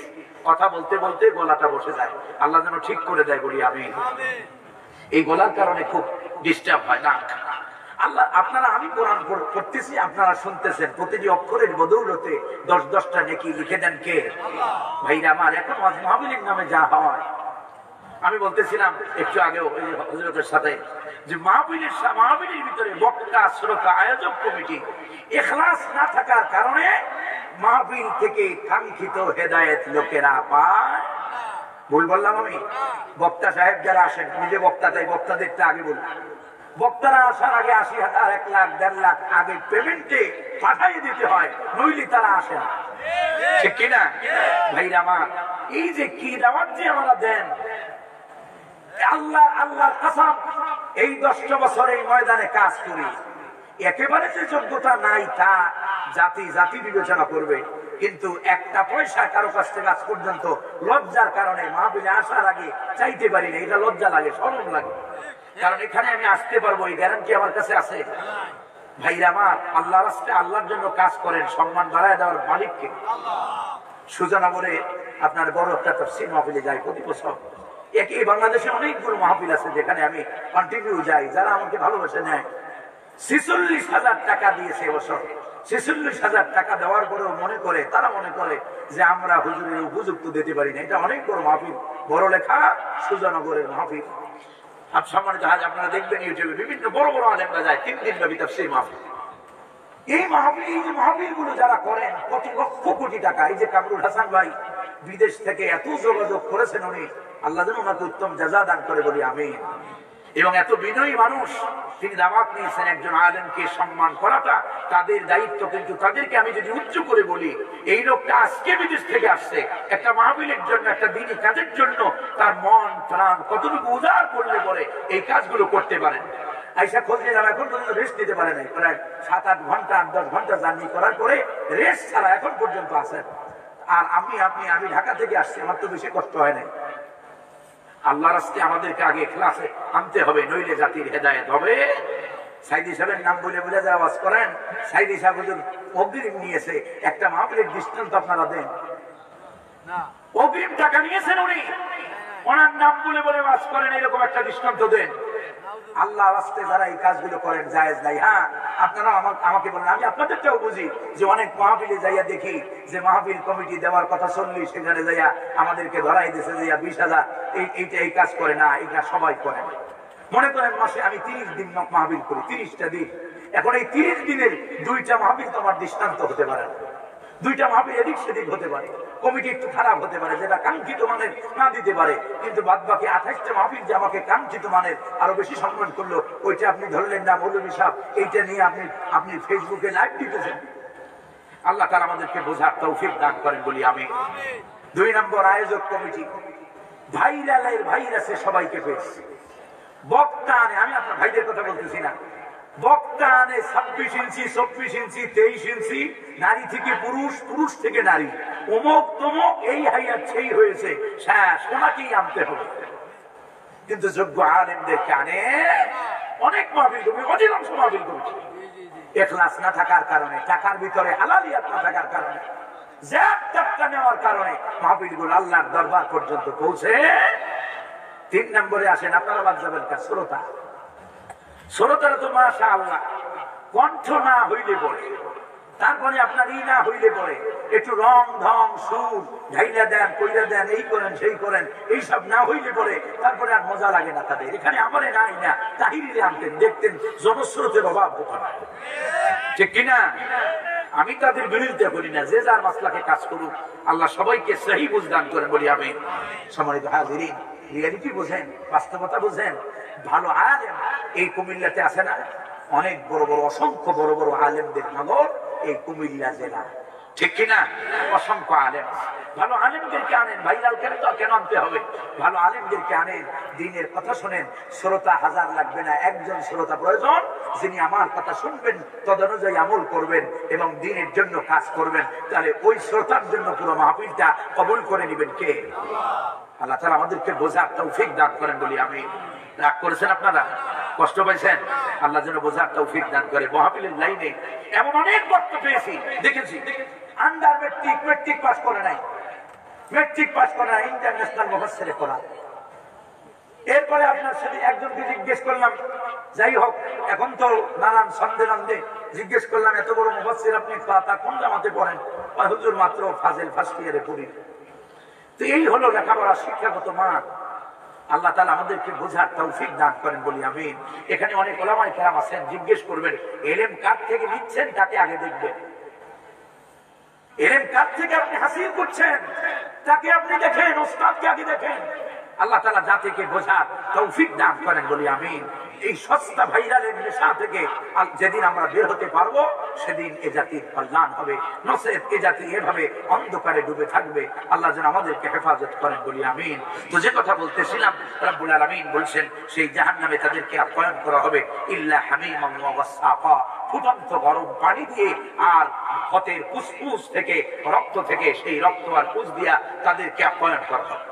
কথা বলতে বলতে গলাটা বসে যায়, আল্লাহ যেন ঠিক করে দেয়, বলি আমিন। এই গলার কারণে খুব ডিস্টার্ব হয় না। আল্লাহ, আপনারা, আমি কোরআন পড়তেছি, আপনারা শুনতেছেন, প্রতিটি অক্ষরের বদৌলতে 10-10টা নেকি লিখে দেন কে? ভাইরা আমার। এখন মাহফিলের নামে যা হয়, আমি বলতেছিলাম একটু আগেও হযরতের সাথে, যে মাহফিলের ভিতরে বক্তা, শ্রোতা, আয়োজক কমিটি ইখলাস না থাকার কারণে মাহফিল থেকে কাঙ্ক্ষিত হেদায়েত লোকেরা পায়। ভুল বললাম আমি? বক্তা সাহেব যারা আসেন, নিজে বক্তা, তাই বক্তাদেরটা আগে বলি। বক্তারা আসার আগে 80,000, 1 লাখ, 1.5 লাখ আগে পেমেন্টে পাঠিয়ে দিতে হয়, নইলে তারা আসে না। ঠিক কিনা ভাইরা আমার? এই যে কি দাওয়াত যে আমরা দেন, আল্লাহর কসম, এই 10 বছর এই ময়দানে কাজ করি, একেবারে যে যোগ্যতা নাই তা জাতি বিবেচনা করবে, কিন্তু একটা পয়সা কারো কাছ থেকে আজ পর্যন্ত লজ্জার কারণে মাহফিলে আসার আগে চাইতে পারি না। এটা লজ্জা লাগে, শরম লাগে, কারণ এখানে আমি আসতে পারবো এই গ্যারান্টি আমার কাছে আছে। ভাইরা আমার, আল্লাহর রাস্তায় আল্লাহর জন্য কাজ করেন, সম্মান বাড়ায় দেওয়ার মালিককে। সুজানগরে আপনার বড় একটা তাফসীর মাহফিলে যাই প্রতি বছর। এই বাংলাদেশে অনেকগুলো মাহফিল আছে যেখানে আমি কন্টিনিউ যাই, যারা আমাকে ভালোবেসে নেয়। 46,000 টাকা দিয়েছে এবছর। 46,000 টাকা দেওয়ার পরেও তারা মনে করে যে আমরা হুজুরের উপযুক্ত দিতে পারি না। এটা অনেক বড় মাহফিল, বড় লেখা সুজানগরের মাহফিল। সম্মানিত হাজ, আপনারা দেখবেন ইউটিউবে বিভিন্ন বড় বড় আলেমরা যায় 3 দিন ব্যাপী তাফসীর মাহফিল। এই মাহফিল গুলো যারা করেন, কত লক্ষ কোটি টাকা। এই যে কামরুল হাসান ভাই বিদেশ থেকে এত যোগাযোগ করেছেন, উনি আল্লাহ যেন ওনাকে উত্তম জাযা দান করে, বলি আমিন। এবং এত বিনয়ী মানুষ, তিনি দাওয়াত নিয়েছেন একজন আলেমকে সম্মান করাটা তাদের দায়িত্ব। কিন্তু তাদেরকে আমি যদি উচ্চ করে বলি, এই লোকটা আজকে বিদেশ থেকে আসছে একটা মাহফিলের জন্য, একটা দিনী কাজের জন্য, তার মন প্রাণ কতটুকু উদার করলে পরে এই কাজগুলো করতে পারেন। আইসা খোঁজ নিলাম, এখন পর্যন্ত রেস্ট দিতে পারে নাই। প্রায় 7-8 ঘন্টা, 10 ঘন্টা জার্নি করার পরে রেস্ট ছাড়া এখন পর্যন্ত আছেন। আর আমি ঢাকা থেকে আসছি, আমার তো বেশি কষ্ট হয় নাই। আল্লাহ রাস্তায় আমাদেরকে আগে ইখলাসে আনতে হবে, নইলে জাতির হেদায়েত হবে। সাইদি সাহেবের নাম বলে বলে যারা আওয়াজ করেন, সাইদি সাহেব হুজুর অগ্রিম নিয়েছে, একটা মাহফিলের দৃষ্টান্ত আপনারা দেন। অগ্রিম টাকা নিয়েছেন উনি, ওনার নাম বলে বলে ওয়াজ করেন, এরকম একটা দৃষ্টান্ত দেন। আল্লাহ রাস্তে যারা এই কাজগুলো করেন জায়েজ নাই। হ্যাঁ, আপনারা আমাকে বলেন, আমি আপনাদেরটাও বুঝি যে অনেক মাহফিলে যাইয়া দেখি যে মাহফিল কমিটি দেওয়ার কথা শুনলি সেখানে যাইয়া আমাদেরকে ধরাই দিয়েছে যে 20,000 এইটা এই কাজ করে না, এটা সবাই করে। মনে করেন মাসে আমি 30 দিন মাহফিল করি, 30টা দিন। এখন এই 30 দিনের 2টা মাহফিল তোমার দৃষ্টান্ত হতে পারে, 2টা মাহফিল এদিক সেদিক হতে পারে, কমিটি একটু খারাপ হতে পারে, যেটা কাঙ্ক্ষিত মানের না দিতে পারে, কিন্তু বাদ বাকি 28টা মাহফিল যে আমাকে কাঙ্ক্ষিত মানের আরো বেশি সম্মান করলো, ওইটা আপনি ধরলেন না মৌলভী সাহেব, এইটা নিয়ে আপনি ফেসবুকে লাইভ দিতেছেন। আল্লাহ তাআলা আমাদেরকে বোঝার তৌফিক দান করেন বলি আমি। 2 নম্বর আয়োজক কমিটি ভাইরাসে সবাইকে পেয়েছে। বক্তা আনে, আমি আপনার ভাইদের কথা বলতেছি না, বক্তা আনে 26 ইঞ্চি 24 ইঞ্চি 23 ইঞ্চি, নারী থেকে পুরুষ, পুরুষ থেকে নারী, অমুক তমুক, এই হাইয়ার সেই হয়েছে, শেষ ওনাকেই আনতে হবে। কিন্তু যোগ্য আলেমদেরকে আনে অনেক মাহফিল কমিটি, অধিকাংশ মাহফিল কমিটি ইখলাস না থাকার কারণে, টাকার ভিতরে হালালিয়াত না থাকার কারণে, জাকাত নেওয়ার কারণে মাহফিলগুলো আল্লাহর দরবার পর্যন্ত পৌঁছে। 3 নম্বরে আসেন, আপনারা বাদ যাবেন কার শ্রোতা। শ্রোতারা তো মাশাআল্লাহ কণ্ঠ না হইলে পড়ে, তারপরে আপনার ই না হইলে পড়ে, একটু রং ঢং সুর ঢাইলা দেন, কইরা দেন, এই করেন সেই করেন, এইসব না হইলে পড়ে তারপরে আর মজা লাগে না তাদের। এখানে আমারে নাই না, তাহিরিরে আনতেন, দেখতেন জনস্রোতের অভাব কোথায়, ঠিক কিনা? আমি তাদের বিরোধিতা করি না, যে যার মাসলাকে কাজ করুক, আল্লাহ সবাইকে সহি বুঝদান করেন বলি আমি। সম্মানিত হাজিরিন, রিয়ালিটি বোঝেন, বাস্তবতা বোঝেন। ভালো আলেম এই কুমিল্লাতে আছে না, অনেক বড় বড় অসংখ্য বড় বড় আলেমদের নগর এই কুমিল্লা জেলা, ঠিক কিনা? অসংখ্য আলেম, ভালো আলেমদেরকে আনেন। ভাইরাল কেন আনতে হবে? ভালো আলেমদেরকে আনেন, দিনের কথা শোনেন। শ্রোতা 1000 লাগবে না, একজন শ্রোতা প্রয়োজন, যিনি আমার কথা শুনবেন, তদনুযায়ী আমল করবেন এবং দিনের জন্য কাজ করবেন। তাহলে ওই শ্রোতার জন্য পুরো মাহফিলটা কবুল করে নেবেন কে? আল্লাহ তাআলা আমাদেরকে বোঝার তৌফিক দান করেন বলি আমি। রাগ করেছেন আপনারা, কষ্ট পাইছেন, আল্লাহ যেন বোঝার তৌফিক দান করে। মাহফিলের লাইনে এমন অনেক বক্ত পেয়েছি, দেখেছি, আন্ডার মেট্রিক পাস করে নাই, মেট্রিক পাস করে নাই, ইন্টারন্যাশনাল মুফাসসিরে কোরআন। এরপরে আপনার সাথে একজনকে জিজ্ঞেস করলাম, যাই হোক এখন তো নানান সন্দেহ জিজ্ঞেস করলাম, এত বড় মুফাসসির আপনি তা কোন জামাতে পড়েন? হুজুর মাত্র ফাজিল ফার্স্ট ইয়ারে পড়ি। তো এই হলো লেখাপড়ার শিক্ষাগত মান। আল্লাহ তাআলা আমাদেরকে বোঝার তৌফিক দান করেন বলি আমিন। এখানে অনেক ওলামায়ে কেরাম আছেন, জিজ্ঞেস করবেন ইলম কার থেকে নিচ্ছেন তাকে আগে দেখবেন, ইলম কার থেকে আপনি হাসিল করছেন তাকে আপনি দেখেন, ওস্তাদকে আগে দেখেন। আল্লাহ তাআলা জাতিকে বোঝার তৌফিক দান করেন বলি আমিন। এই সস্তা ভাইরালের নেশা থেকে যেদিন আমরা বের হতে পারবো সেদিন এ জাতির কল্যাণ হবে, নসেত এ জাতি এভাবে অন্ধকারে ডুবে থাকবে। আল্লাহ যেন আমাদেরকে হেফাজত করেন বলি আমিন। তো যে কথা বলতেছিলাম, রব্বুল আলামিন বলছেন সেই জাহান্নামে তাদেরকে আপ্যায়ন করা হবে ইল্লা হামিমান ওয়া গাসসাকা, ফুটন্ত গরম পানি দিয়ে আর ক্ষতের ফুসফুস থেকে, রক্ত থেকে, সেই রক্ত আর ফুস দিয়া তাদেরকে আপ্যায়ন করা হবে।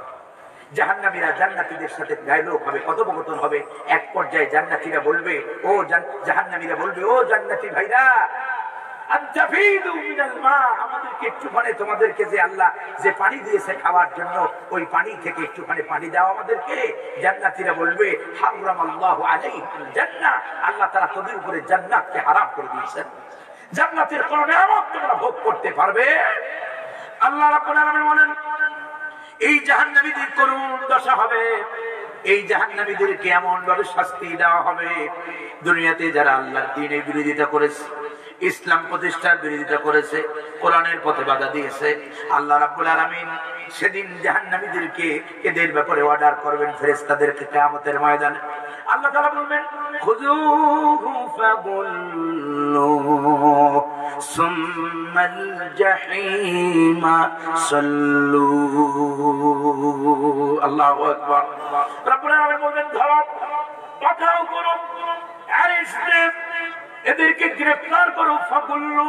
জাহান্নামীরা জান্নাতীদের সাথে ডায়লগ হবে, কথোপকথন হবে। এক পর্যায়ে জান্নাতীরা বলবে, ও জাহান্নামীরা বলবে, ও জান্নাতী ভাইরা, আনতাফিদু মিনাল মা, আমাদেরকে একটুখানি তোমাদেরকে যে আল্লাহ যে পানি দিয়েছে খাওয়ার জন্য, ওই পানি থেকে একটুখানি পানি দাও আমাদেরকে। জান্নাতীরা বলবে, হারামাল্লাহু আলাইহিল জান্নাহ, আল্লাহ তাআলা তোদের উপরে জান্নাতকে হারাম করে দিয়েছেন, জান্নাতের কোন নিয়ামত তোমরা ভোগ করতে পারবে। আল্লাহ রাব্বুল আলামিন বলেন, এই জাহান্নামীদের করুণ দশা হবে, এই জাহান্নামীদেরকে এমন ভাবে শাস্তি দেওয়া হবে, দুনিয়াতে যারা আল্লাহর দ্বীনের বিরোধিতা করেছে, ইসলাম প্রতিষ্ঠার বিরোধিতা করেছে, কোরআনের পথে বাধা দিয়েছে, আল্লাহ রাব্বুল আলামিন সেদিন জাহান্নামীদেরকে এদের ব্যাপারে অর্ডার করবেন ফেরেশতাদেরকে কিয়ামতের ময়দানে। আল্লাহ তাআলা বলবেন, খুযুহু ফাগুল্লু সুম্মাল জাহিমা সাল্লু। আল্লাহু আকবার। রব্বুল আলামিন বলবেন, ধরো, পাঠাও করো, আরেস্টে এদেরকে গ্রেফতার করো, ফাগুল্লু,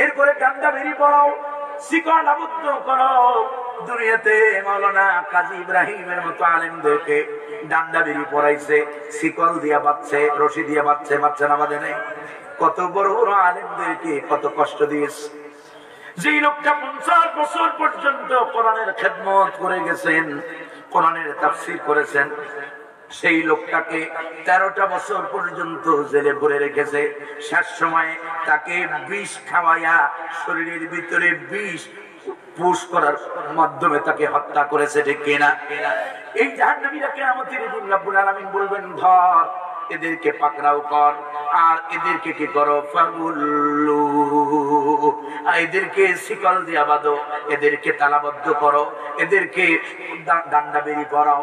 এরপরে ডান্ডা বেরি পড়াও, শিকল আবদ্ধ করো। দুনিয়াতে মাওলানা কাজী ইব্রাহিমের মতো আলেমদেরকে ডান্ডা বেরি পড়াইছে, শিকল দিয়া বাঁধছে, রশি দিয়া বাঁধছে, বাচ্চা না বাঁধে নাই। কত বড় বড় আলেমদেরকে কত কষ্ট দিয়েছে। যেই লোকটা 50 বছর পর্যন্ত কোরআনের খেদমত করে গেছেন, কোরআনের তাফসীর করেছেন, সেই লোকটাকে 13টা বছর পর্যন্ত জেলে ভরে রেখেছে। শেষ সময় তাকে বিষ খাওয়াইয়া শরীরের ভিতরে বিষ পুশ করার মাধ্যমে তাকে হত্যা করেছে, ঠিক কিনা? এই জাহান্নামীরা কিয়ামতের দিন রব্বুল আলামিন বলবেন, ধর এদেরকে পাকড়াও কর, আর এদেরকে কি করো, ফাগুল্লু, এদেরকে শিকল দিয়া বাঁধো, এদেরকে তালাবদ্ধ করো, এদেরকে ডান্ডা বেরি পরাও।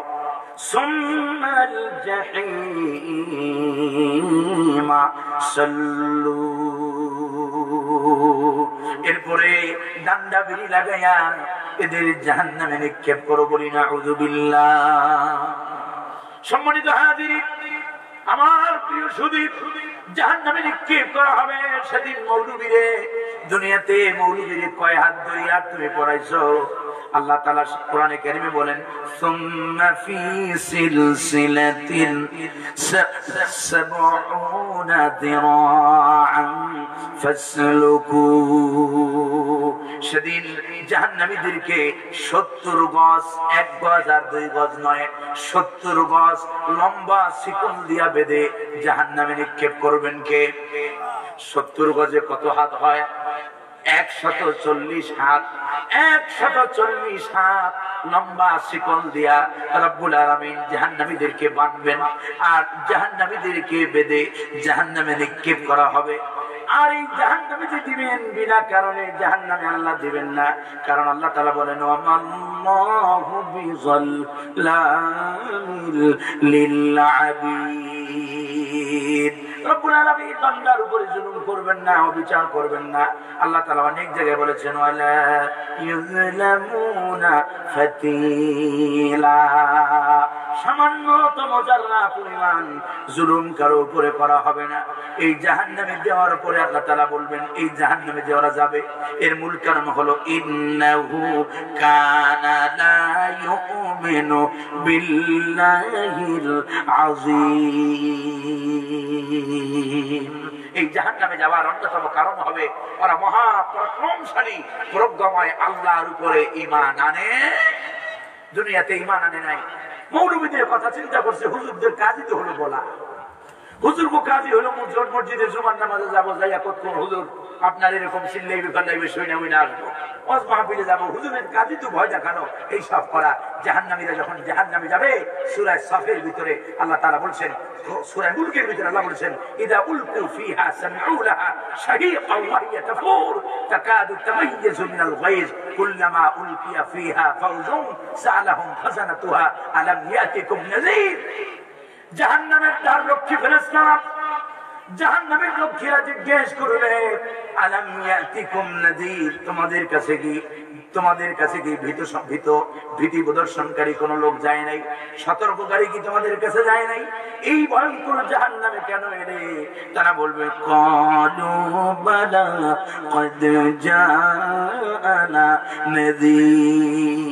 সুম্মাল জাহিমা সাল্লু, এরপরে ডান্ডা বেরি লাগাইয়া এদের জাহান্নামে নিক্ষেপ করো, বলি নাউযু বিল্লাহ। সম্মানিত হাজিরিন, আমার প্রিয় সুধী, জাহান্নামে নিক্ষেপ করা হবে সেদিন। মৌলবীরে, দুনিয়াতে মৌলবীরে কয় হাত ধরিয়া তুমি পড়াইছো? আল্লাহ তাআলা কোরআনে কারিমে বলেন, সুম্মা ফি সিলসিলাতিন সাবউনা দিরাআন ফাসলুকু। সেদিন জাহান্নামীদেরকে 70 গজ, 1 গজ আর 2 গজ নয়, 70 গজ লম্বা শিকল দিয়া বেঁধে জাহান্নামে নিক্ষেপ করবেন কে? 70 গজে কত হাত হয়? 140 হাত। 140 হাত লম্বা শিকল দিয়া রব্বুল আলামিন জাহান্নামীদেরকে বাঁধবেন, আর জাহান্নামীদেরকে বেঁধে জাহান্নামে নিক্ষেপ করা হবে। আর এই জাহান্নামে যে দিবেন, বিনা কারণে জাহান্নামে আল্লাহ দিবেন না, কারণ আল্লাহ তাআলা বলেন, ওয়ামাল্লাহু বিযাল্লামিল লিল আবিদ। রব্বুল আলামিন বান্দার উপরে জুলুম করবেন না, অবিচার করবেন না। আল্লাহ তাআলা অনেক জায়গায় বলেছেন, ওয়ালা ইউযলামুনা ফাতিলা, সামান্যতম যারা পরিমাণ জুলুম কারো উপরে করা হবে না। এই জাহান্নামে দেওয়ার পরে আল্লাহ তাআলা বলবেন, এই জাহান্নামে যে ওরা যাবে এর মূল কারণ হলো, ইন্নাহু কানা লা ইউমিনু বিল্লাহিল আযীম। এই জাহান্নামে যাওয়ার অন্যতম কারণ হবে ওরা মহা পরাক্রমশালী প্রজ্ঞাময় আল্লাহর উপরে ঈমান আনে, দুনিয়াতে ঈমান আনে নাই। মৌলবীদের কথা চিন্তা করছে, হুজুরদের কাজই তো হলো বলা। হুজুর কো কাজই হলো মসজিদে জুমার নামাজে যাবো, যাইয়া কতক্ষণ হুজুর আপনার এরকম চিল্লাইবে ফাল্লাইবে, শুনে আমি না আসবো, ওয়াজ মাহফিলে যাবো, হুজুরের কাজই তো ভয় দেখানো, এই সব করা। জাহান্নামীরা যখন জাহান্নামে যাবে, সূরা সাফের ভিতরে আল্লাহ তাআলা বলছেন, সূরা মুলকের ভিতরে আল্লাহ বলছেন, ইদা উলকু ফিহা সামিউ লাহা শাহীকান ওয়া হিয়া তাফুর তাকাদু তামাইয়াজু মিনাল গায়জ কুল্লামা উলকিয়া ফিহা ফাওজুন সাআলাহুম খাজানাতুহা আলাম ইয়াতিকুম নাযীর। জাহান্নামের দ্বার রক্ষী ফেরেশতারা জাহান্নামের রক্ষীরা জিজ্ঞেস করবে, আলাম ইয়াতিকুম নাযীর, তোমাদের কাছে কি ভীতি প্রদর্শনকারী কোন লোক যায় নাই? সতর্ককারী কি তোমাদের কাছে যায় নাই? এই ভয়ঙ্কর জাহান্নামে কেন এলে? তারা বলবে, ক্বালু বালা ক্বাদ জাআনা নাযীর।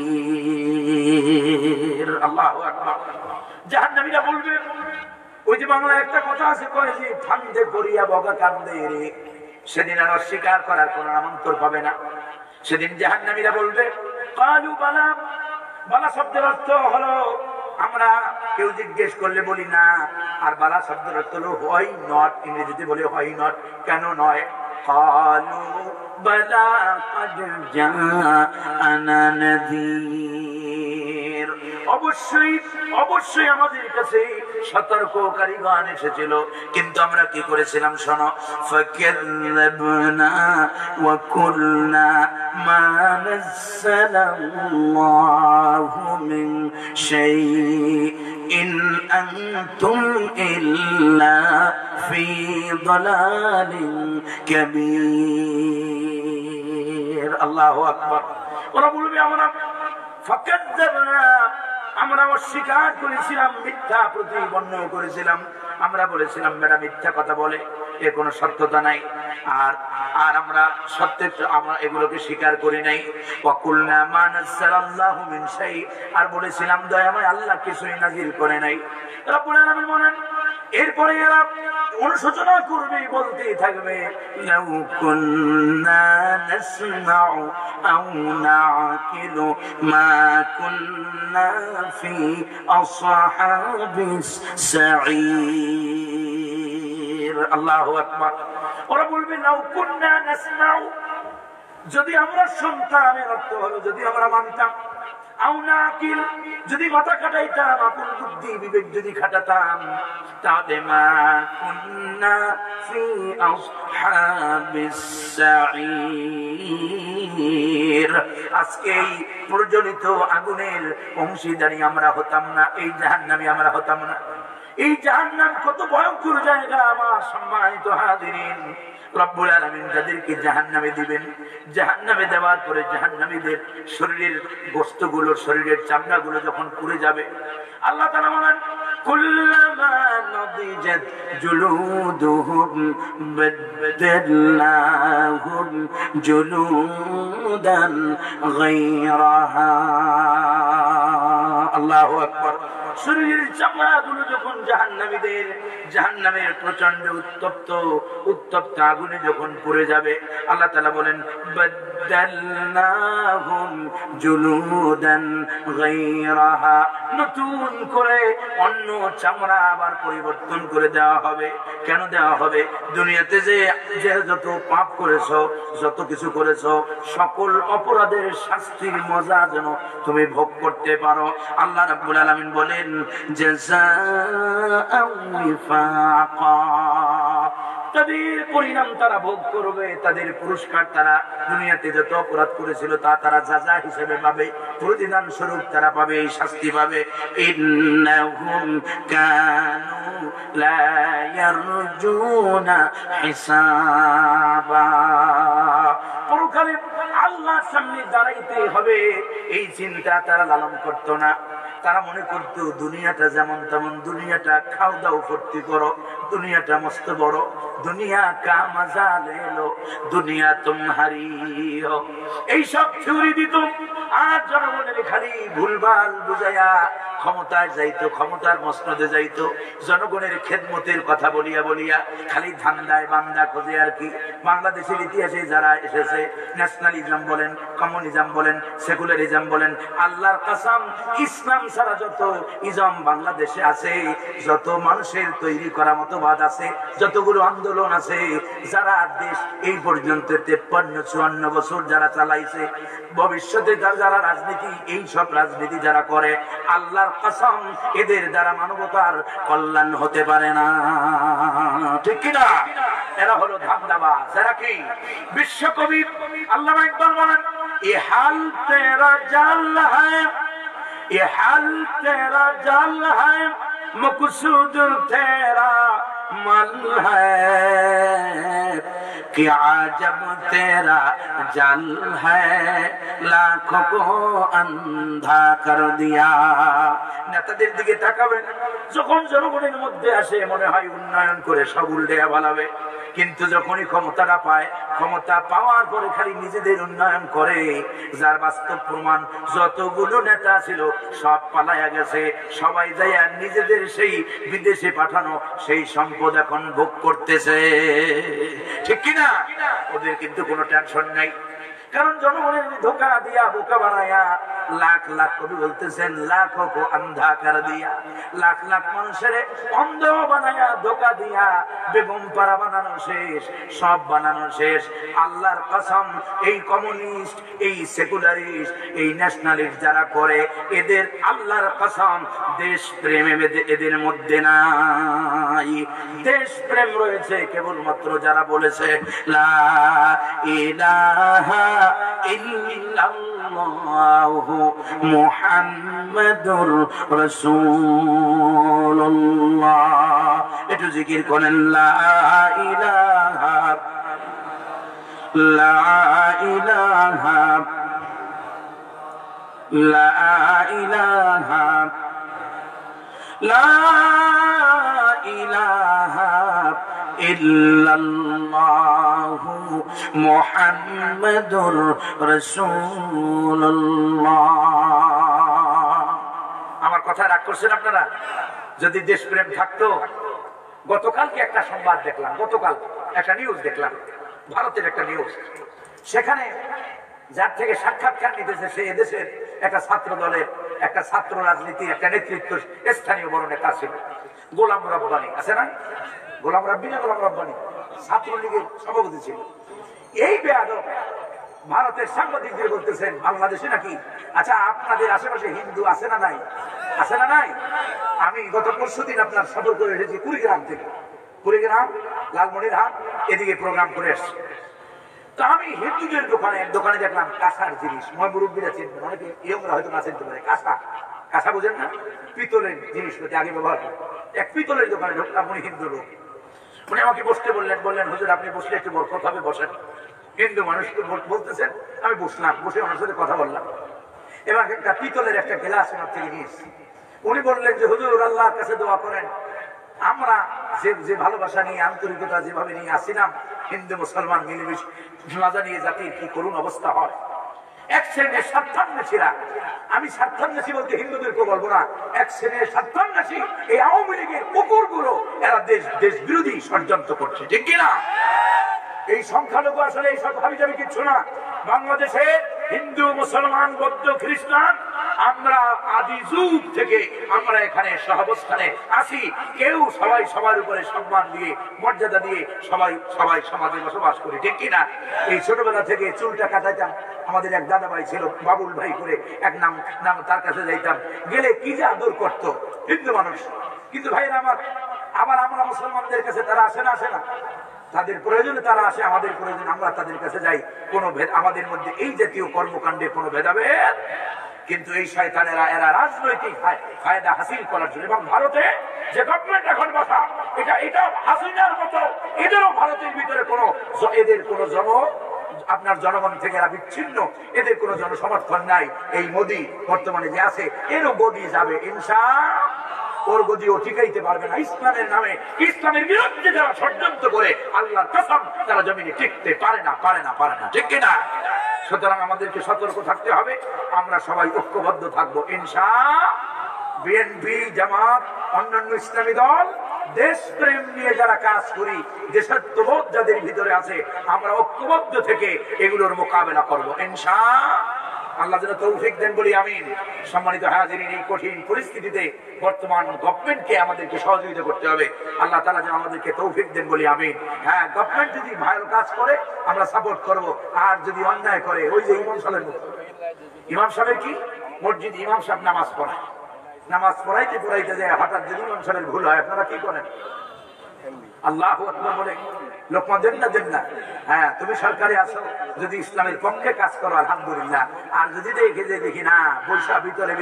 আল্লাহু আকবার। জাহান্নামীরা বলবে, ওই যে বাংলায় একটা কথা আছে, কয় যে ফান্দে করিয়া বগা কান্দে রে। সেদিন আর অস্বীকার করার কোন আমন্ত্রণ পাবে না। সেদিন জাহান্নামীরা বলবে, ক্বালু বালা, বালা শব্দের অর্থ হলো আমরা কেউ জিজ্ঞেস করলে বলি না, আর বালা শব্দের অর্থ হলো হোয়াই নট, ইংরেজিতে বলে হোয়াই নট, কেন নয়। ক্বালু বালা ক্বাদ জাআনা নাযীর, অবশ্যই আমাদের কাছে সতর্ককারীগণ এসেছিল, কিন্তু আমরা কি করেছিলাম শোনো, ফাকাযযাবনা ওয়া কুলনা মা নাযালাল্লাহু মিন শাইইন আনতুম ইল্লা ফি দালালিন কাবীর। আল্লাহু আকবার। ওরা বলবে, আমরা অস্বীকার করেছিলাম, মিথ্যা প্রতিপন্ন করেছিলাম, আমরা বলেছিলাম বেটা মিথ্যা কথা বলে। এর কোনো সত্যতা নাই। আর আর আমরা সত্যের আমরা এগুলোকে স্বীকার করি নাই। ওয়াকুলনা মা নাযালাল্লাহু মিন শাই, আর বলেছিলাম দয়াময় আল্লাহ কিছুই নাজিল করে নাই। রব্বুল আলামিন বলেন এরপরে এরা অনুশোচনা করবে, বলতে থাকবে লাউ কুন্না নাসমাউ আও নাকিলু মা কুন্না ফি আসহাবিস সাঈর। আল্লাহু আকবার। ওরা বলবে লাউ কুন্না নাসমাউ, যদি আমরা শুনতাম, এর অর্থ হলো যদি আমরা মানতাম, আও নাকিল, যদি মাথা খাটাইতাম, আপন বুদ্ধি বিবেক যদি খাটাতাম, তাহলে মা কুন্না ফি আসহাবিস সাঈর, আজকে এই প্রজ্বলিত আগুনের অংশীদারি আমরা হতাম না, এই জাহান্নামী আমরা হতাম না। এই জাহান্নাম কত ভয়ঙ্কর জায়গা আমার সম্মানিত হাজিরিন। রব্বুল আলামিন যাদেরকে জাহান্নামে দিবেন, জাহান্নামে দেওয়ার পরে জাহান্নামীদের শরীরের গোশতগুলো, শরীরের চামড়াগুলো যখন পুড়ে যাবে, আল্লাহ তাআলা বলেন কুল্লামা নাদিজাত জুলুদুহুম বাদদালনাহুম জুলুদান গায়রাহা। আল্লাহু আকবার। শরীরের চামড়াগুলো যখন জাহান্নামীদের, জাহান্নামের প্রচন্ড উত্তপ্ত আগুনে যখন পুড়ে যাবে, আল্লাহ তাআলা বলেন বাদদালনাহুম জুলুদান গায়রাহা, নতুন করে অন্য চামড়া আবার পরিবর্তন করে দেওয়া হবে। কেন দেওয়া হবে? দুনিয়াতে যে যত পাপ করেছো, যত কিছু করেছো, সকল অপরাধের শাস্তির মজা যেন তুমি ভোগ করতে পারো। আল্লাহ রাব্বুল আলামিন বলেন জাযাআও ওয়িফাকা, তাদের পরিণাম তারা ভোগ করবে, তাদের পুরস্কার তারা দুনিয়াতে যত অপরাধ করেছিল তা তারা যাজা হিসেবে পাবে, প্রতিদান স্বরূপ তারা পাবে, শাস্তি পাবে। ইন্নাহুম কানু লা ইয়ারজুনা হিসাবা, পরকালে আল্লাহর সামনে দাঁড়াইতে হবে এই চিন্তা তারা লালন করতো না। তারা মনে করতো দুনিয়াটা যেমন তেমন, দুনিয়াটা খাও দাও ফুর্তি করো, দুনিয়াটা মস্ত বড়, দুনিয়া কা মজা লে লো, দুনিয়া তুমহারি হো, এইসব থিওরি দিত। আর জনগণের খালি ভুলভাল বুঝাইয়া ক্ষমতায় যাইতো, ক্ষমতার মসনদে যাইতো, জনগণের খেদমতের কথা বলিয়া বলিয়া খালি ধান্দায় বান্দা খোঁজে। আর কি বাংলাদেশের ইতিহাসে যারা এসেছে, ন্যাশনালিজম বলেন, কমিউনিজম বলেন, সেকুলারিজম বলেন, আল্লাহর কসম ইসলাম ছাড়া যত ইজম বাংলাদেশে আছে, যত মানুষের তৈরি করা মতবাদ আছে, যতগুলো আন্দোলন আছে, যারা দেশ এই পর্যন্ত 53-54 বছর যারা চালাইছে, ভবিষ্যতে যারা রাজনীতি, এই সব রাজনীতি যারা করে, আল্লাহর কসম এদের দ্বারা মানবতার কল্যাণ হতে পারে না। ঠিক কিনা? এরা হলো ধান্দাবাজ। এরা কি? বিশ্বকবি আল্লামা ইকবাল বলেন এ হাল তেরা জাল হ্যায়, ये हाल तेरा जल है, मकसूद तेरा मल है, क्या जब तेरा जल है लाखों को अंधा कर दिया। নেতাদের দিকে তাকাবেন, যখন জনগণের মধ্যে আসে মনে হয় উন্নয়ন করে সব উল্টে ভালাবে, কিন্তু যখনই ক্ষমতাটা পায়, ক্ষমতা পাওয়ার পরে খালি নিজেদের উন্নয়ন করে, যার বাস্তব প্রমাণ যতগুলো নেতা ছিল সব পালায়া গেছে, সবাই যাইয়া নিজেদের সেই বিদেশে পাঠানো সেই সম্পদ এখন ভোগ করতেছে। ঠিক কিনা? ওদের কিন্তু কোনো টেনশন নাই, কারণ জনগণের ধোকা দিয়া বোকা বানায়া লাখ লাখ, কবি বলতেছেন লাখো কো আন্ধা কর দিয়া, লাখ লাখ মানুষের অন্ধ বানায়া ধোকা দিয়া বেগম পাড়া বানানো শেষ, সব বানানো শেষ। আল্লাহর কসম এই কমিউনিস্ট, এই সেকুলারিস্ট, এই ন্যাশনালিস্ট যারা করে, এদের আল্লাহর কসম দেশ প্রেম এদের মধ্যে নাই। দেশ প্রেম রয়েছে কেবলমাত্র যারা বলেছে লা ইলাহা ইল্লাল্লাহু মুহাম্মাদুর রাসূলুল্লাহ। একটু জিকির করেন লা ইলাহা, লা ইলাহা, লা ইলাহা, লা ইলাহা ইল্লাল্লাহু মুহাম্মাদুর রাসূলুল্লাহ। আমার কথা রাগ করছেন আপনারা? যদি দেশপ্রেম থাকতো, গতকালকে একটা সংবাদ দেখলাম, গতকাল একটা নিউজ দেখলাম, ভারতের একটা নিউজ। সেখানে যার থেকে সাক্ষাৎকার নিতেছে সে এদেশের একটা ছাত্র দলের, একটা ছাত্র রাজনীতির একটা নেতৃত্ব স্থানীয় বড় নেতা ছিল, গোলাম রব্বানী আছে না? গোলাম রাব্বি না গোলাম রব্বানী, ছাত্রলীগের সভাপতি ছিল। এই বেয়াদব ভারতের সাংবাদিকদের বলতেছেন বাংলাদেশে নাকি, আচ্ছা আপনাদের আশেপাশে হিন্দু আছে না নাই? আছে না নাই? আমি গত পরশুদিন আপনার সফর করে এসেছি কুড়িগ্রাম থেকে, কুড়িগ্রাম লালমনিরহাট এদিকে প্রোগ্রাম করে এসছি। তো আমি হিন্দুদের দোকানে দেখলাম কাঁসার জিনিস, মুরব্বীরা চিনবেন, অনেকে ইয়ংরা হয়তো না চিনতে পারে। কাঁসা, কাঁসা বোঝেন না? পিতলের জিনিসপত্র আগে ব্যবহার করে। এক পিতলের দোকানে ঢুকলাম, উনি হিন্দু লোক। উনি আমাকে বসতে বললেন হুজুর আপনি বসলে একটু বরকত হবে, বসেন। হিন্দু মানুষ তো বলতেছেন, আমি বসলাম, বসে ওনার সাথে কথা বললাম। এবার একটা পিতলের একটা গ্লাস ওনার থেকে নিয়েছি। উনি বললেন যে হুজুর আল্লাহর কাছে দোয়া করেন, আমরা যে ভালোবাসা নিয়ে আন্তরিকতা যেভাবে নিয়ে আসছিলাম, হিন্দু মুসলমান মিলেমিশে মাজা নিয়ে জাতির কি করুণ অবস্থা হয়। এক শ্রেণীর স্বার্থান্বেষীরা, আমি স্বার্থান্বেষী বলতে হিন্দুদেরকে বলবো না, এক শ্রেণীর স্বার্থান্বেষী এই আওয়ামী লীগের কুকুরগুলো এরা দেশ বিরোধী ষড়যন্ত্র করছে, ঠিক কিনা? এই সংখ্যালঘু আসলে এইসব হাবিজাবি কিচ্ছু না। বাংলাদেশে হিন্দু মুসলমান বৌদ্ধ খ্রিস্টান আমরা আদি যুগ থেকে আমরা এখানে সহাবস্থানে আছি। কেউ সবাই সবার উপরে সম্মান দিয়ে মর্যাদা দিয়ে সবাই সমাজে বসবাস করি, ঠিক কিনা? এই ছোটবেলা থেকে চুলটা কাটাইতাম, আমাদের এক দাদা ভাই ছিল বাবুল ভাই করে এক নাম, তার কাছে যাইতাম, গেলে কি যে আদর করতো হিন্দু মানুষ। কিন্তু ভাইরা আবার আমরা মুসলমানদের কাছে তারা আসে না, তাদের প্রয়োজনে তারা আসে, আমাদের প্রয়োজনে আমরা তাদের কাছে যাই। কোনো ভেদ আমাদের মধ্যে এই জাতীয় কর্মকাণ্ডে কোনো ভেদাভেদ, কিন্তু এই শয়তানেরা এরা রাজনৈতিক ফায়দা হাসিল করার জন্য। এবং ভারতে যে গভর্নমেন্ট এখন বসা, এটা হাসিনার মতো এদেরও ভারতের ভিতরে এদের কোনো আপনার জনগণ থেকে এরা বিচ্ছিন্ন, এদের কোনো জনসমর্থন নাই। এই মোদী বর্তমানে যে আছে, এরও গদি যাবে ইনশাআল্লাহ, ওর গদিও টিকাইতে পারবে না। ইসলামের নামে, ইসলামের বিরুদ্ধে যারা ষড়যন্ত্র করে, আল্লাহর কসম তারা জমিনে টিকতে পারে না, ঠিক কিনা? সুতরাং আমাদেরকে সতর্ক থাকতে হবে, আমরা সবাই ঐক্যবদ্ধ থাকবো ইনশাআল্লাহ। বিএনপি, জামাত, অন্যান্য ইসলামী দল, দেশপ্রেম নিয়ে যারা কাজ করি, দেশাত্মবোধ যাদের ভিতরে আছে, আমরা ঐক্যবদ্ধ থেকে এগুলোর মোকাবেলা করবো ইনশাআল্লাহ। আল্লাহ যেন তৌফিক দেন বলি আমিন। সম্মানিত হাজিরিন, এই কঠিন পরিস্থিতিতে বর্তমান গভর্নমেন্টকে আমাদেরকে সহযোগিতা করতে হবে। আল্লাহ তাআলা যেন আমাদেরকে তৌফিক দেন বলি আমিন। হ্যাঁ, গভর্নমেন্ট যদি ভালো কাজ করে আমরা সাপোর্ট করব, আর যদি অন্যায় করে, ওই যে ইমাম সাহেবের মতো, ইমাম সাহেবের কি মসজিদ, ইমাম সাহেব নামাজ পড়াইতে যায়, হঠাৎ যদি ইমাম সাহেবের ভুল হয়, আপনারা কি করেন? আল্লাহু আকবার বলে লোকমা দেন না। হ্যাঁ, তুমি সরকারে আছো, যদি ইসলামের পক্ষে কাজ করো আলহামদুলিল্লাহ। আর যদি দেখি না বৈশা ভিতরে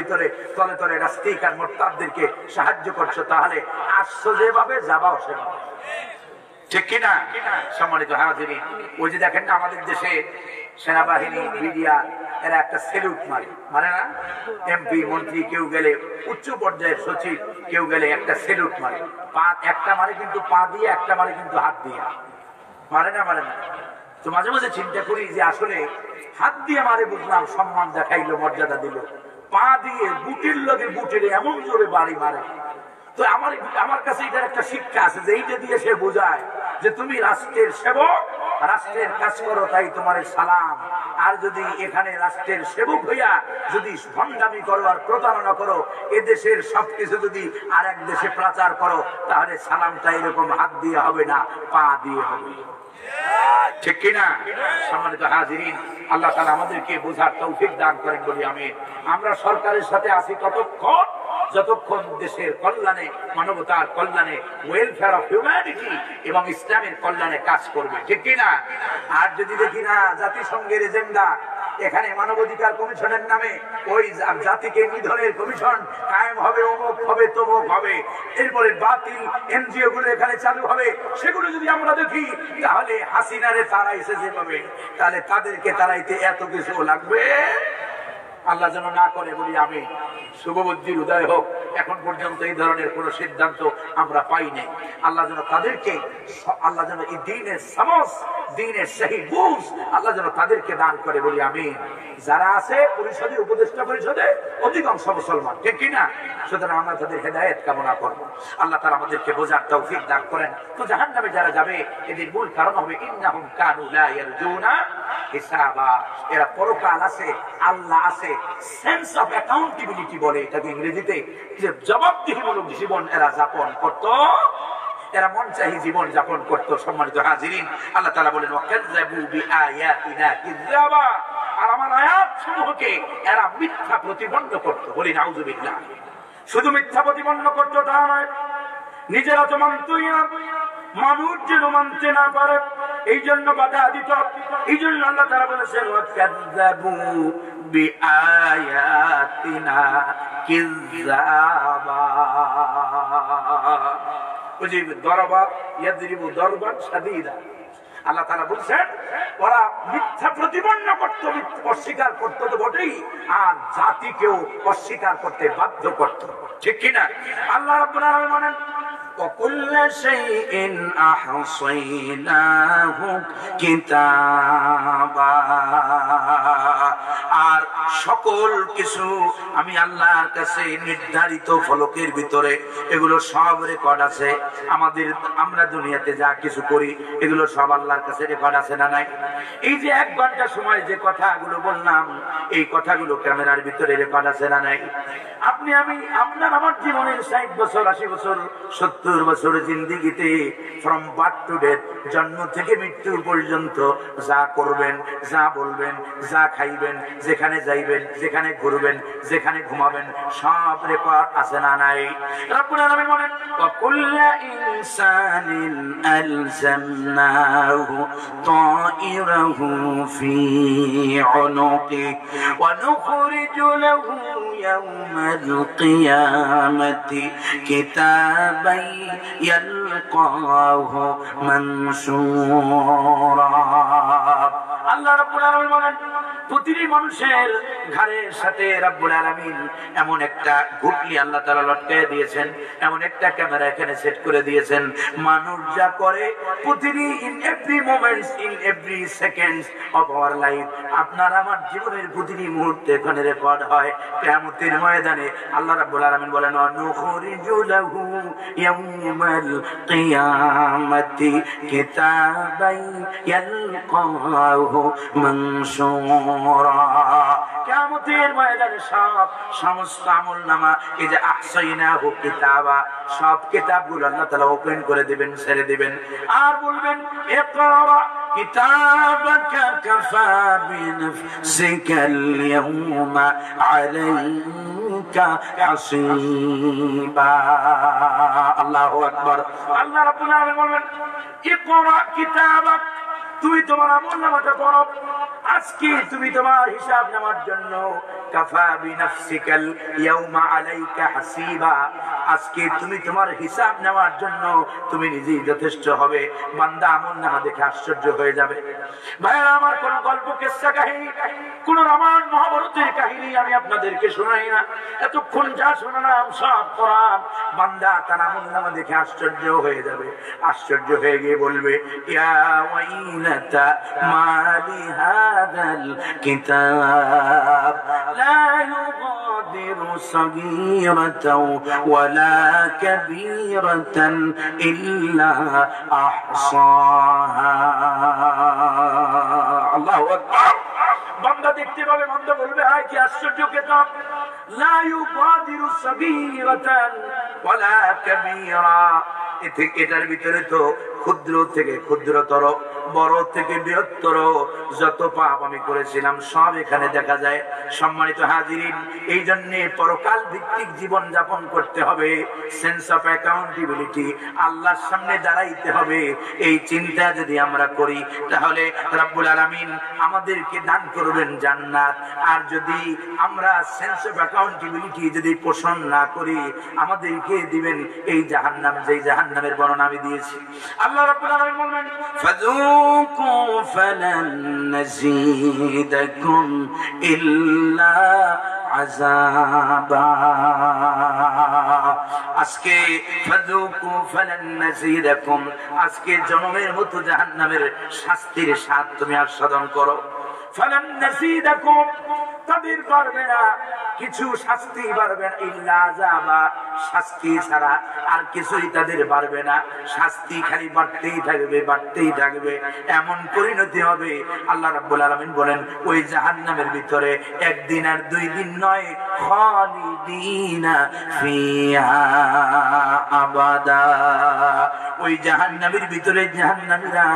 তলে রাস্তিক আর মোরতাদদেরকে সাহায্য করছো, তাহলে আসছো যেভাবে যাবাও সেভাবে, ঠিক কিনা? সম্মানিত হাজিরিন, ওই যে দেখেন না আমাদের দেশে সেনাবাহিনী, মিডিয়া এরা একটা স্যালুট মারে না? এমপি মন্ত্রী কেউ গেলে, উচ্চ পর্যায়ের সচিব কেউ গেলে একটা স্যালুট মারে। একটা মারে কিন্তু পা দিয়ে, একটা মারে কিন্তু হাত দিয়ে, মারে না? তো মাঝে মাঝে চিন্তা করি যে আসলে হাত দিয়ে মারে বুঝলাম, সম্মান দেখাইলো, মর্যাদা দিল, পা দিয়ে বুটের লগে বুটের এমন জোরে বাড়ি মারে। তো আমার কাছে এটার একটা শিক্ষা আছে, যে এইটা দিয়ে সে বোঝায় যে তুমি রাষ্ট্রের সেবক, রাষ্ট্রের কাজ করো, তাই তোমার সালাম। আর যদি এখানে রাষ্ট্রের সেবক হইয়া যদি ভণ্ডামি করো আর প্রতারণা করো, এদেশের সবকিছু যদি আর এক দেশে প্রচার করো, তাহলে সালামটা এরকম হাত দিয়ে হবে না, পা দিয়ে হবে, ঠিক কিনা? সম্মানিত হাজিরিন, আল্লাহ তাআলা আমাদেরকে বোঝার তৌফিক দান করেন বলি আমিন। আমরা সরকারের সাথে আছি যতক্ষণ দেশের কল্যাণে, মানবতার কল্যাণে, ওয়েলফেয়ার অফ হিউম্যানিটি এবং ইসলামের কল্যাণে কাজ করবে, ঠিক কিনা? আর যদি দেখি না জাতিসংঘের এজেন্ডা, এখানে মানবাধিকার কমিশনের নামে ওই জাতিকে নিধনের কমিশন কায়েম হবে, অমুক হবে, তমুক হবে, এরপরে বাতিল এনজিও গুলো এখানে চালু হবে, সেগুলো যদি আমরা দেখি, তাহলে হাসিনারে তারাইছে যেভাবে, তাহলে তাদেরকে তারাইতে এত কিছু লাগবে? আল্লাহ যেন না করে বলি আমি। শুভবুদ্ধির উদয় হোক। এখন পর্যন্ত এই ধরনের কোন সিদ্ধান্ত আমরা পাই নাই। আল্লাহ যেন তাদেরকে, আল্লাহ যেন এই দ্বীনের সমস, দ্বীনের সহি বুঝ আল্লাহ যেন তাদেরকে দান করে বলি আমিন। যারা আছে পরিষদে, উপদেষ্টা পরিষদে অধিকাংশ মুসলমান, ঠিক কিনা? সুতরাং আমরা তাদের হেদায়েত কামনা করবো। আল্লাহ তাআলা আমাদেরকে বোঝার তৌফিক দান করেন। তো জাহান্নামে যারা যাবে এদের মূল কারণ হবে ইন্নাহুম কানু লা ইয়ারজুনা হিসাবা। এরা পরকাল আছে, আল্লাহ আছে, সেন্স অফ অ্যাকাউন্টেবিলিটি বলে এটাকে ইংরেজিতে, যে জবাবদিহিমূলক জীবন এরা যাপন করত, এরা মনচাহি জীবন যাপন করত। সম্মানিত হাজিরিন, আল্লাহ তাআলা বলেন ওয়াকাযযাবু বিআয়াতিনা কিযাবা, আর আমার আয়াত সমূহকে এরা মিথ্যা প্রতিপন্ন করত। বলি নাউযুবিল্লাহ। শুধু মিথ্যা প্রতিপন্ন করত তা নয়, নিজেরা তো মানতই না, মানুষ যেন মানতে না পারে এই জন্য বাধা দিত। এই জন্য আল্লাহ তাআলা বলেছেন ওয়াকাযযাবু বিআয়াতিনা কিযাবা। বুঝি দরবা ইয়াদরিবু দরবান শাদীদা। আল্লাহ তাআলা বলছেন ওরা মিথ্যা প্রতিপন্ন করত, অস্বীকার করত তো বটেই, আর জাতিকেও অস্বীকার করতে বাধ্য করত, ঠিক কিনা? আল্লাহ রাব্বুল আলামিন বলেন وَكُلَّ شَيْءٍ أَحْصَيْنَاهُ كِتَابًا। আর সকল কিছু আমি আল্লাহর কাছে নির্ধারিত ফলকের ভিতরে এগুলো সব রেকর্ড আছে। আমাদের আমরা দুনিয়াতে যা কিছু করি এগুলো সব আল্লাহর কাছে রেকর্ড আছে না নাই? এই যে 1 ঘন্টা সময় যে কথাগুলো বললাম, এই কথাগুলো ক্যামেরার ভিতরে রেকর্ড আছে না নাই? আপনি আমি আপনার আমার জীবনের 60 বছর 80 বছর 70 বছরের জিন্দেগিতে ফ্রম বার্থ টু ডেথ, জন্ম থেকে মৃত্যু পর্যন্ত যা করবেন, যা বলবেন, যা খাইবেন, যেখানে যাইবেন, যেখানে ঘুরবেন, যেখানে ঘুমাবেন, সব রেকর্ড আছে না নাই? রব্বুল আলামিন বলেন ওয়াকুল্লা ইনসানিন আলজামনাহু তাইরাহু ফি উনুকি ওয়া নুখরিজু লাহু ইয়াওমাল কিয়ামাতি কিতাবান ইয়ালকাহু মানশুরা। আল্লাহ রাব্বুল আলামিন বলেন প্রতিটি মানুষের ঘাড়ের সাথে রাব্বুল আলামিন এমন একটা গুটলি আল্লাহ তাআলা লটকায় দিয়েছেন, এমন একটা ক্যামেরা এখানে সেট করে দিয়েছেন। মানুষ যা করে প্রতিটি in every moments, in every seconds of our life, আপনার আমার জীবনের প্রতিটি মুহূর্তে এখানে রেকর্ড হয়। কিয়ামতের ময়দানে আল্লাহ রাব্বুল আলামিন বলেন নুখরিজু লাহু ইয়াওমাল কিয়ামাতি কিতাবান ইয়ালকাহু মানশুরা। কিয়ামতের ময়দানে সমস্ত আমলনামা, এই যে আহসাইনাহু কিতাবা, সব কিতাবগুলো আল্লাহ তাআলা ওপেন করে দিবেন, ছেড়ে দিবেন, আর বলবেন ইকরা কিতাবাকা কাফা বিনাফসিকাল ইয়াওমা আলাইকা হাসিবা। আল্লাহু আকবার। আল্লাহ রাব্বুল আলামিন বলেন ইকরা কিতাবাক, তুমি তোমার আমলনামাটা পড়ো। আজকে তুমি তোমার হিসাব নেওয়ার জন্য কাফা বিনাফসিকাল ইয়াওমা আলাইকা হাসিবা, আজকে তুমি তোমার হিসাব নেওয়ার জন্য তুমি নিজেই যথেষ্ট হবে। বান্দা আমলনামা দেখে আশ্চর্য হয়ে যাবে। ভাইরা আমার, কোন গল্প কিসসা কাহিনী, কোন রামায়ণ মহাভারতের কাহিনী আমি আপনাদেরকে শোনাই না। এতক্ষণ যা শোনালাম সব কোরআন। বান্দা তার আমলনামা দেখে আশ্চর্য হয়ে যাবে। আশ্চর্য হয়ে গিয়ে বলবে ইয়া ওয়াইলাতা মালি হাদাল কিতাব লা ইউগাদিরু সাগীরাতাও ওয়ালা কাবীরাতান ইল্লা আহসাহা। আল্লাহু আকবার। বান্দা দেখতে পাবে, বান্দা বলবে হায় কি আশ্চর্য কিতাব, লা ইউগাদিরু সাগীরাতান ওয়ালা কাবীরা। এটার ভিতরে তো ক্ষুদ্র থেকে ক্ষুদ্রতর, বড় থেকে বৃহত্তর যত পাপ আমি করেছিলাম সব এখানে দেখা যায়। সম্মানিত হাজিরিন, এই জন্য পরকাল ভিত্তিক জীবন যাপন করতে হবে। সেন্স অফ অ্যাকাউন্টেবিলিটি, আল্লাহর সামনে দাঁড়াইতে হবে। এই চিন্তা যদি আমরা করি তাহলে রব্বুল আলামিন আমাদেরকে দান করবেন জান্নাত। আর যদি আমরা সেন্স অফ অ্যাকাউন্টেবিলিটি যদি পোষণ না করি, আমাদেরকে দিবেন এই জাহান্নাম, যেই জাহান্নামের বর্ণনা আমি দিয়েছি। আল্লাহ আল্লাহ রাব্বুল আলামিন বলেন ফাযুকু ফালান নাযীদাকুম ইল্লা আযাবা। আজকে ফাযুকু ফালান নাযীদাকুম, আজকে জনমের মতো জাহান্নামের শাস্তির স্বাদ তুমি আস্বাদন করো। ফালান নাযীদাকুম, তাদের পারবে না কিছু শাস্তি পারবে না, ইল্লা আযাবা, শাস্তি ছাড়া আর কিছুই তাদের পারবে না। শাস্তি খালি বাড়তেই থাকবে, বাড়তেই থাকবে, এমন পরিণতি হবে। আল্লাহ রাব্বুল আলামিন বলেন ওই জাহান্নামের ভিতরে একদিন আর 2 দিন নয়, খালিদিনা ফিহা আবাদা। ওই জাহান্নামের ভিতরে জাহান্নামীরা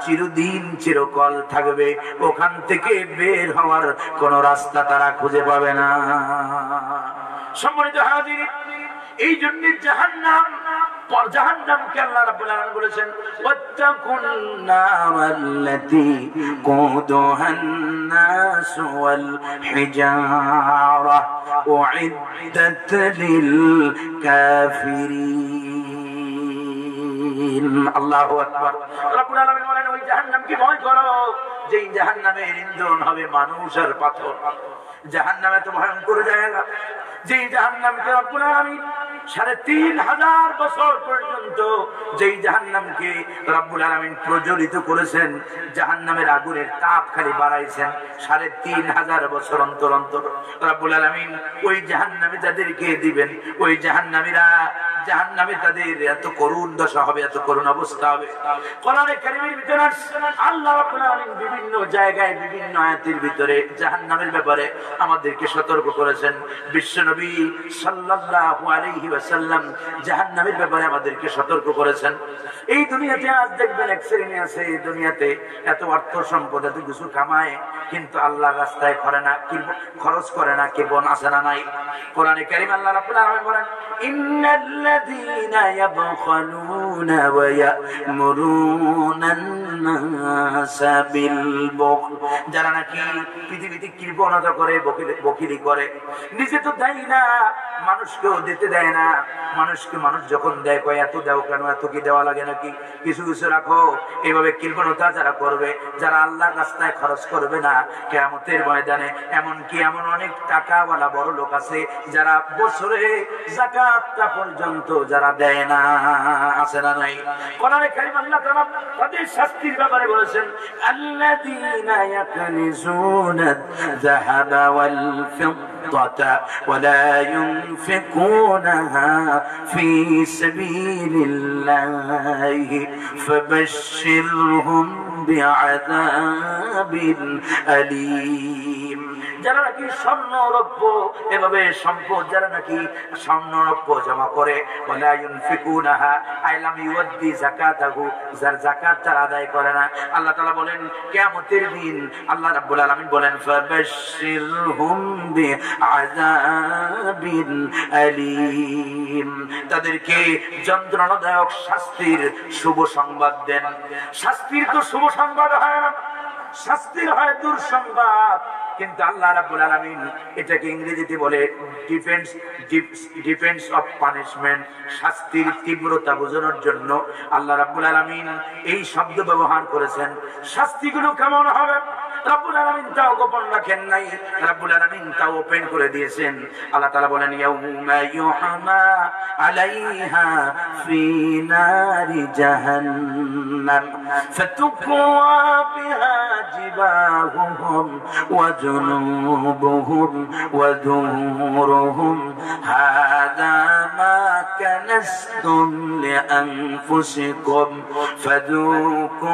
চিরদিন চিরকাল থাকবে, ওখান থেকে বের হওয়ার কোন রাস্তা তারা খুঁজে পাবে না। সম্মানিত হাজির, এই জন্য জাহান্নামকে আল্লাহ রাব্বুল আলামিন বলেছেন ওয়াত্তাকুন নারাল্লাতী কুদুহান নাস ওয়াল হিজারা উইদ্দাত লিল কাফিরিন। আল্লাহু আকবার। রাব্বুল আলামিন বলেন ওই জাহান্নামকে ভয় করো, যেই জাহান্নামের ইন্ধন হবে মানুষ আর পাথর। জাহান্নামে তো ভয়ঙ্কর জায়গা, যেই জাহান্নামকে রব্বুল আলামিন ৩,৫০০ বছর পর্যন্ত যেই জাহান্নামকে রব্বুল আলামিন প্রজ্বলিত করেছেন, জাহান্নামের আগুনের তাপ খালি বাড়াইছেন ৩,৫০০ বছর অন্তর অন্তর। রব্বুল আলামিন ওই জাহান্নামে যাদেরকে দিবেন, ওই জাহান্নামীরা জাহান্নামে তাদের এত করুণ দশা হবে, এত করুণ অবস্থা হবে। কোরআনে কারীমের ভিতরে আল্লাহ রাব্বুল আলামিন বিভিন্ন জায়গায় বিভিন্ন আয়াতের ভিতরে জাহান্নামের ব্যাপারে আমাদেরকে সতর্ক করেছেন। বিশ্বনবী সাল্লাল্লাহু আলাইহি ওয়াসাল্লাম জাহান্নামের ব্যাপারে আমাদেরকে সতর্ক করেছেন। এই দুনিয়াতে আজ দেখবেন এক শ্রেণী আছে, এই দুনিয়াতে এত অর্থ সম্পদ এত কিছু কামায়, কিন্তু আল্লাহর রাস্তায় খরচ করে না। কি বন আছে না নাই? কোরআনে কারীম আল্লাহ রাব্বুল আলামিন বলেন ইন্নাল্লাযীনা ইয়াবখালুনা ওয়া ইয়ামুরুনা আন-নাসা বিল বুখল, যারা নাকি পৃথিবীতে কৃপণতা করে, বখিলি করে, নিজে তো দেয় না, মানুষকেও দিতে দেয় না। মানুষ যখন দেয় কয় এত দাও কেন, এত কি দেওয়া লাগে নাকি, কিছু কিছু রাখো। এইভাবে কৃপণতা যারা করবে, যারা আল্লাহর রাস্তায় খরচ করবে না, কিয়ামতের ময়দানে এমন অনেক টাকাওয়ালা বড় লোক আছে যারা বছরে যাকাতটা পর্যন্ত যারা দেয় না, আছে না নাই? কোরআনে কারীম আল্লাহ তাআলা তাদের শাস্তির ব্যাপারে বলেছেন আল্লাযীনা ইয়াকনিজুনা আয-যাহাবা ওয়াল ফিদ্দাতা ওয়া লা ইউনফিকুনাহা ফি সাবিলিল্লাহি ফাবাশশিরহুম বিআযাবিন আলীম। যারা নাকি স্বর্ণ রৌপ্য এভাবে সম্পদ, যারা নাকি স্বর্ণ রৌপ্য জমা করে, ওয়ালা ইউনফিকুনাহা আই লাম ইউদ্দি যাকাতাহু, যার যাকাত তারা আদায় করে না, আল্লাহ তাআলা বলেন কিয়ামতের দিন আল্লাহ রাব্বুল আলামিন বলেন ফাবাশশিরহুম বিআযাবিন আলীম, তাদেরকে যন্ত্রণাদায়ক শাস্তির শুভ সংবাদ দেন। শাস্তির তো শুভ সংবাদ হয় না, শাস্তির হয় দুঃসংবাদ। কিন্তু আল্লাহ রাব্বুল আলামিন এটাকে ইংরেজিতে বলে ডিফেন্স অফ পানিশমেন্ট, শাস্তির তীব্রতা বোঝানোর জন্য আল্লাহ রাব্বুল আলামিন এই শব্দ ব্যবহার করেছেন। শাস্তিগুলো কেমন হবে রব্বুল আলামিন তাও গোপন রাখেন নাই, রব্বুল আলামিন তাও ওপেন করে দিয়েছেন। আল্লাহ তাআলা বলেন ইয়াউমা ইউহামা আলাইহা ফি নারি জাহান্নাম ফাতুকওয়া বিহা জিবাহুহুম ওয়া জুনুবুহুম ওয়া যুহুরুহুম হাযা মা কানাসতুম লিআনফুসিকুম ফাযুকু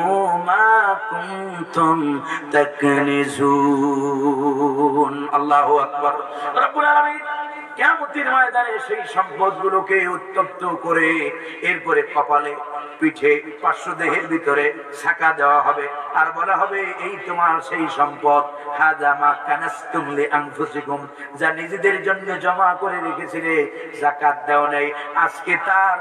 মা কুনতুম তাকনিজুন। আল্লাহু আকবার। রব্বুল আলামিন কিয়ামতের ময়দানে সেই সম্পদগুলোকে উত্তপ্ত করে এরপরে কপালে, পিঠে, পার্শ্বদেহের ভিতরে ছাকা দেওয়া হবে, আর বলা হবে এই তোমার সেই সম্পদ, হাযা মা কানাসতুম লিআনফুসিকুম, যা নিজেদের জন্য জমা করে রেখেছিলে, যাকাত দাও নাই, আজকে তার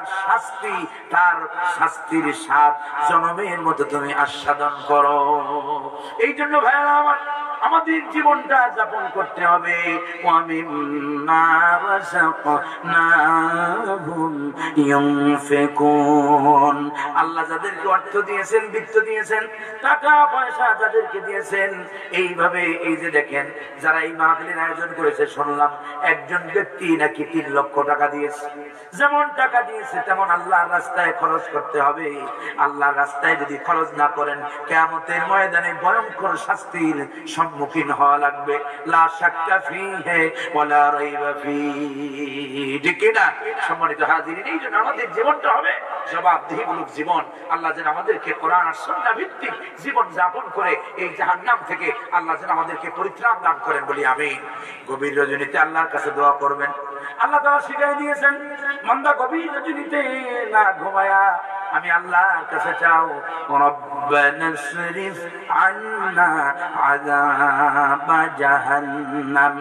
শাস্তির স্বাদ জনমের মতো তুমি আস্বাদন করো। এই জন্য ভাইরা আমার, আমাদের জীবনটা যাপন করতে হবে। ওয়া মিম্মা রাযাকনাহুম ইউনফিকুন। আল্লাহ যাদেরকে অর্থ দিয়েছেন, বিত্ত দিয়েছেন, টাকা পয়সা যাদেরকে দিয়েছেন, এইভাবে এই যে দেখেন যারা এই মাহফিলের আয়োজন করেছে, শুনলাম একজন ব্যক্তি নাকি 3 লক্ষ টাকা দিয়েছে। যেমন টাকা দিয়েছে তেমন আল্লাহর রাস্তায় খরচ করতে হবে। আল্লাহর রাস্তায় যদি খরচ না করেন, কিয়ামতের ময়দানে ভয়ঙ্কর শাস্তির সম্মুখীন হওয়া লাগবে। লা শাক্কা ফীহি ওয়ালা রাইবা ফীহি। ঠিক না? সম্মানিত হাজিরিন, এই জন্য আমাদের জীবনটা হবে জবাবদিহিমূলক জীবন। আল্লাহ যেন আমাদেরকে কোরআন আর সুন্নাহ ভিত্তিক জীবন যাপন করে এই জাহান্নাম থেকে আল্লাহ যেন আমাদেরকে পরিত্রাণ দান করেন বলি আমিন। গভীর রজনীতে আল্লাহর কাছে দোয়া করবেন। আল্লাহ তাআলা শিখিয়ে দিয়েছেন, বান্দা গভীর রজনীতে না ঘুমায়া আমি আল্লাহর কাছে চাও, রব্বানা সরিফ আন্না আযাবা জাহান্নাম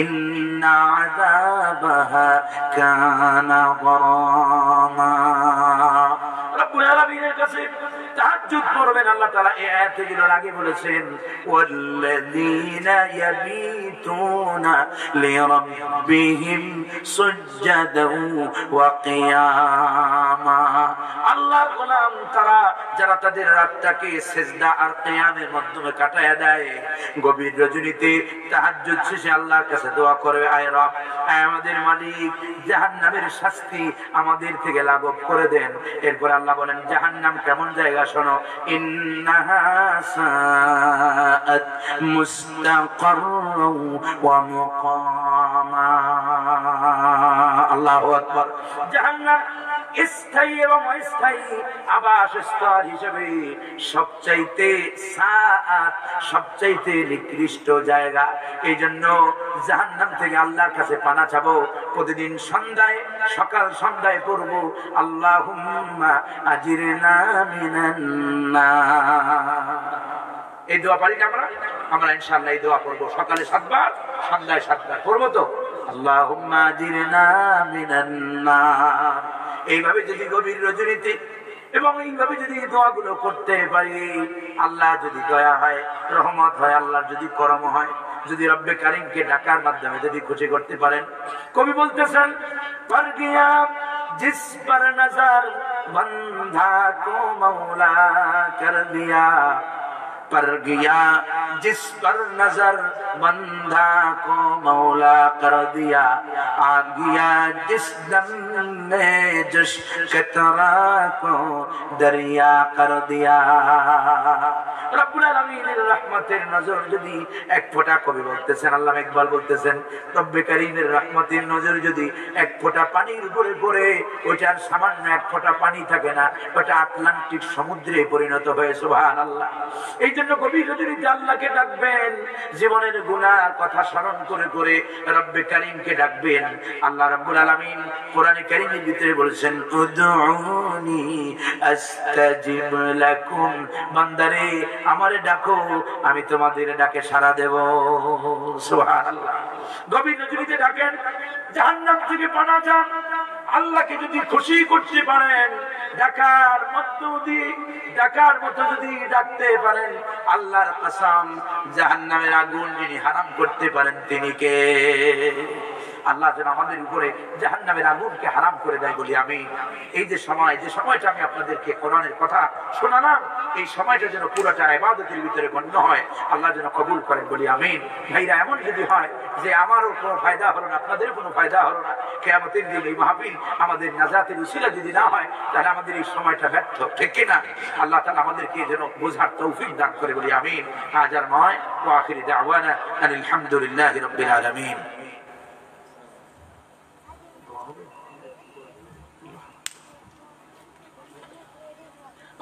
ইন্না আযাবাহা কানা গরামা। রব্বুল আলামিনের কাছে তাহাজ্জুদ পড়বেন। আল্লাহ তাআলা এই আয়াতগুলোর আগে বলেছেন, ওয়াল্লাযীনা ইয়াবিতুনা লিরাব্বিহিম সুজদান ওয়া কিয়ামা। আল্লাহর গোলাম তারা যারা তাদের রাতটাকে সিজদা আর কিয়ামের মাধ্যমে কাটায় দেয়, গভীর রজনীতে তাহাজ্জুদ শেষে আল্লাহর কাছে দোয়া করে, আয় রব, আয় আমাদের মালিক, জাহান্নামের শাস্তি আমাদের থেকে লাঘব করে দেন। এরপর আল্লাহ বলেন, জাহান্নাম কেমন জায়গা শোনো, ইন্নাহা সাআত মুস্তাকাররাও ওয়া মুকামা। আল্লাহু আকবার। জাহান্নাম স্থায়ী এবং অস্থায়ী আবাসস্থল হিসেবে সবচাইতে সাআত, সবচাইতে নিকৃষ্ট জায়গা। এই জন্য জাহান্নাম থেকে আল্লাহর কাছে পানা চাবো। প্রতিদিন সন্ধ্যায়, সকাল সন্ধ্যায় পড়ব, আল্লাহুম্মা আজিরনা মিনান নার। এই দোয়া পারি না আমরা ইনশাআল্লাহ এই দোয়া করব। সকালে 7 বার, সন্ধ্যায় 7 বার করব তো। আল্লাহুম্মা আজিরনা মিনান নার। এইভাবে যদি গভীর রজনীতে এবং এইভাবে যদি দোয়াগুলো করতে পারি, আল্লাহ যদি দয়া হয়, রহমত হয়, আল্লাহর যদি করম হয়, যদি রব্বে কারিমকে ডাকার মাধ্যমে যদি খুশি করতে পারেন। কবি বলতেছেন, পর গিয়া জিস পর নজর বন্ধা কো মৌলা কর দিয়া, पर गया जिस पर नजर बंधा को मौला कर दिया, आ गया जिस दम में जश कतरा को दरिया कर दिया। রব্বুল আলামিনের রহমতের নজর যদি এক ফোঁটা, কবি বলতেছেন, আল্লামা ইকবাল বলতেছেন, রব্বে কারীমের রহমতের নজর যদি এক ফোঁটা পানির উপরে পড়ে, ওইটার সামান্য এক ফোঁটা পানি থাকে না, ওটা আটলান্টিক সমুদ্রে পরিণত হয়ে। সুবহানাল্লাহ। এই জন্য গভীর রজনীতে আল্লাহকে ডাকবেন, জীবনের গুনার কথা স্মরণ করে করে রব্বে কারীমকে ডাকবেন। আল্লাহ রাব্বুল আলামিন কোরআনে কারীমের ভিতরে বলেছেন, উদউনি আস্তাজিব লাকুম। বান্দারে আমারে ডাকো, আমি তোমাদের ডাকে সাড়া দেব। সুবহানাল্লাহ। গভীর রজনীতে ডাকেন, জাহান্নাম থেকে পানা চান। আল্লাহকে যদি খুশি করতে পারেন, ডাকার মতো যদি ডাকতে পারেন, আল্লাহর কসম, জাহান্নামের আগুন যিনি হারাম করতে পারেন তিনি কে? আল্লাহ যেন আমাদের উপরে জাহান্নামের আগুনকে হারাম করে দেয় বলি আমি। এই যে সময়টা আমি আপনাদেরকে কোরআনের কথা শোনালাম, এই সময়টা যেন পুরোটা ইবাদতের ভিতরে গণ্য হয়, আল্লাহ যেন কবুল করেন বলি আমিন। ভাইরা, এমন যদি হয় যে আমারও কোনো ফায়দা হলো না, আপনাদের কোনো ফায়দা হলো না, কিয়ামতের দিন এই মাহফিল আমাদের নাজাতের উসিলা যদি না হয়, তাহলে আমাদের এই সময়টা ব্যর্থ, ঠিক কিনা? আল্লাহ তাআলা আমাদেরকে যেন বোঝার তৌফিক দান করে বলি আমিন। আজ আর নয়, ওয়া আখিরু দাওয়ানা আলহামদুলিল্লাহি রাব্বিল আলামিন।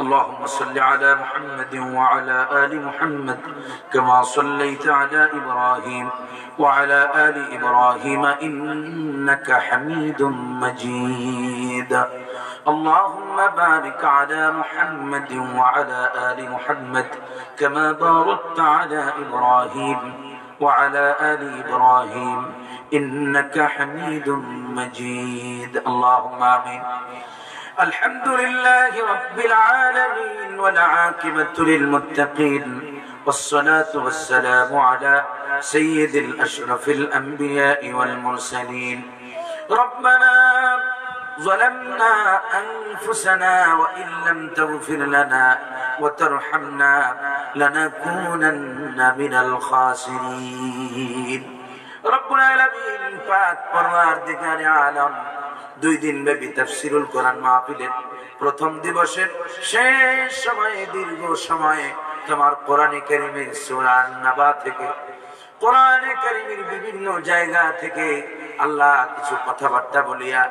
اللهم صل على محمد وعلى آل محمد كما صليت على إبراهيم وعلى آل إبراهيم إنك حميد مجيد. اللهم بارك على محمد وعلى آل محمد كما باركت على إبراهيم وعلى آل إبراهيم إنك حميد مجيد. اللهم آمين. الحمد لله رب العالمين والعاقبة للمتقين والصلاة والسلام على سيد الأشرف الأنبياء والمرسلين ربنا ظلمنا أنفسنا وإن لم تغفر لنا وترحمنا لنكونن من الخاسرين رب العالمين পাক পরওয়ারদিগারে আলম 2 দিন ব্যাপী তাফসীরুল কোরআন মাহফিলের প্রথম দিবসের শেষ সময়ে দীর্ঘ সময়ে তোমার কোরআনে কারীমের সূরা আন-নাবা থেকে কোরআনে কারীমের বিভিন্ন জায়গা থেকে আল্লাহ কিছু কথাবার্তা বলিয়া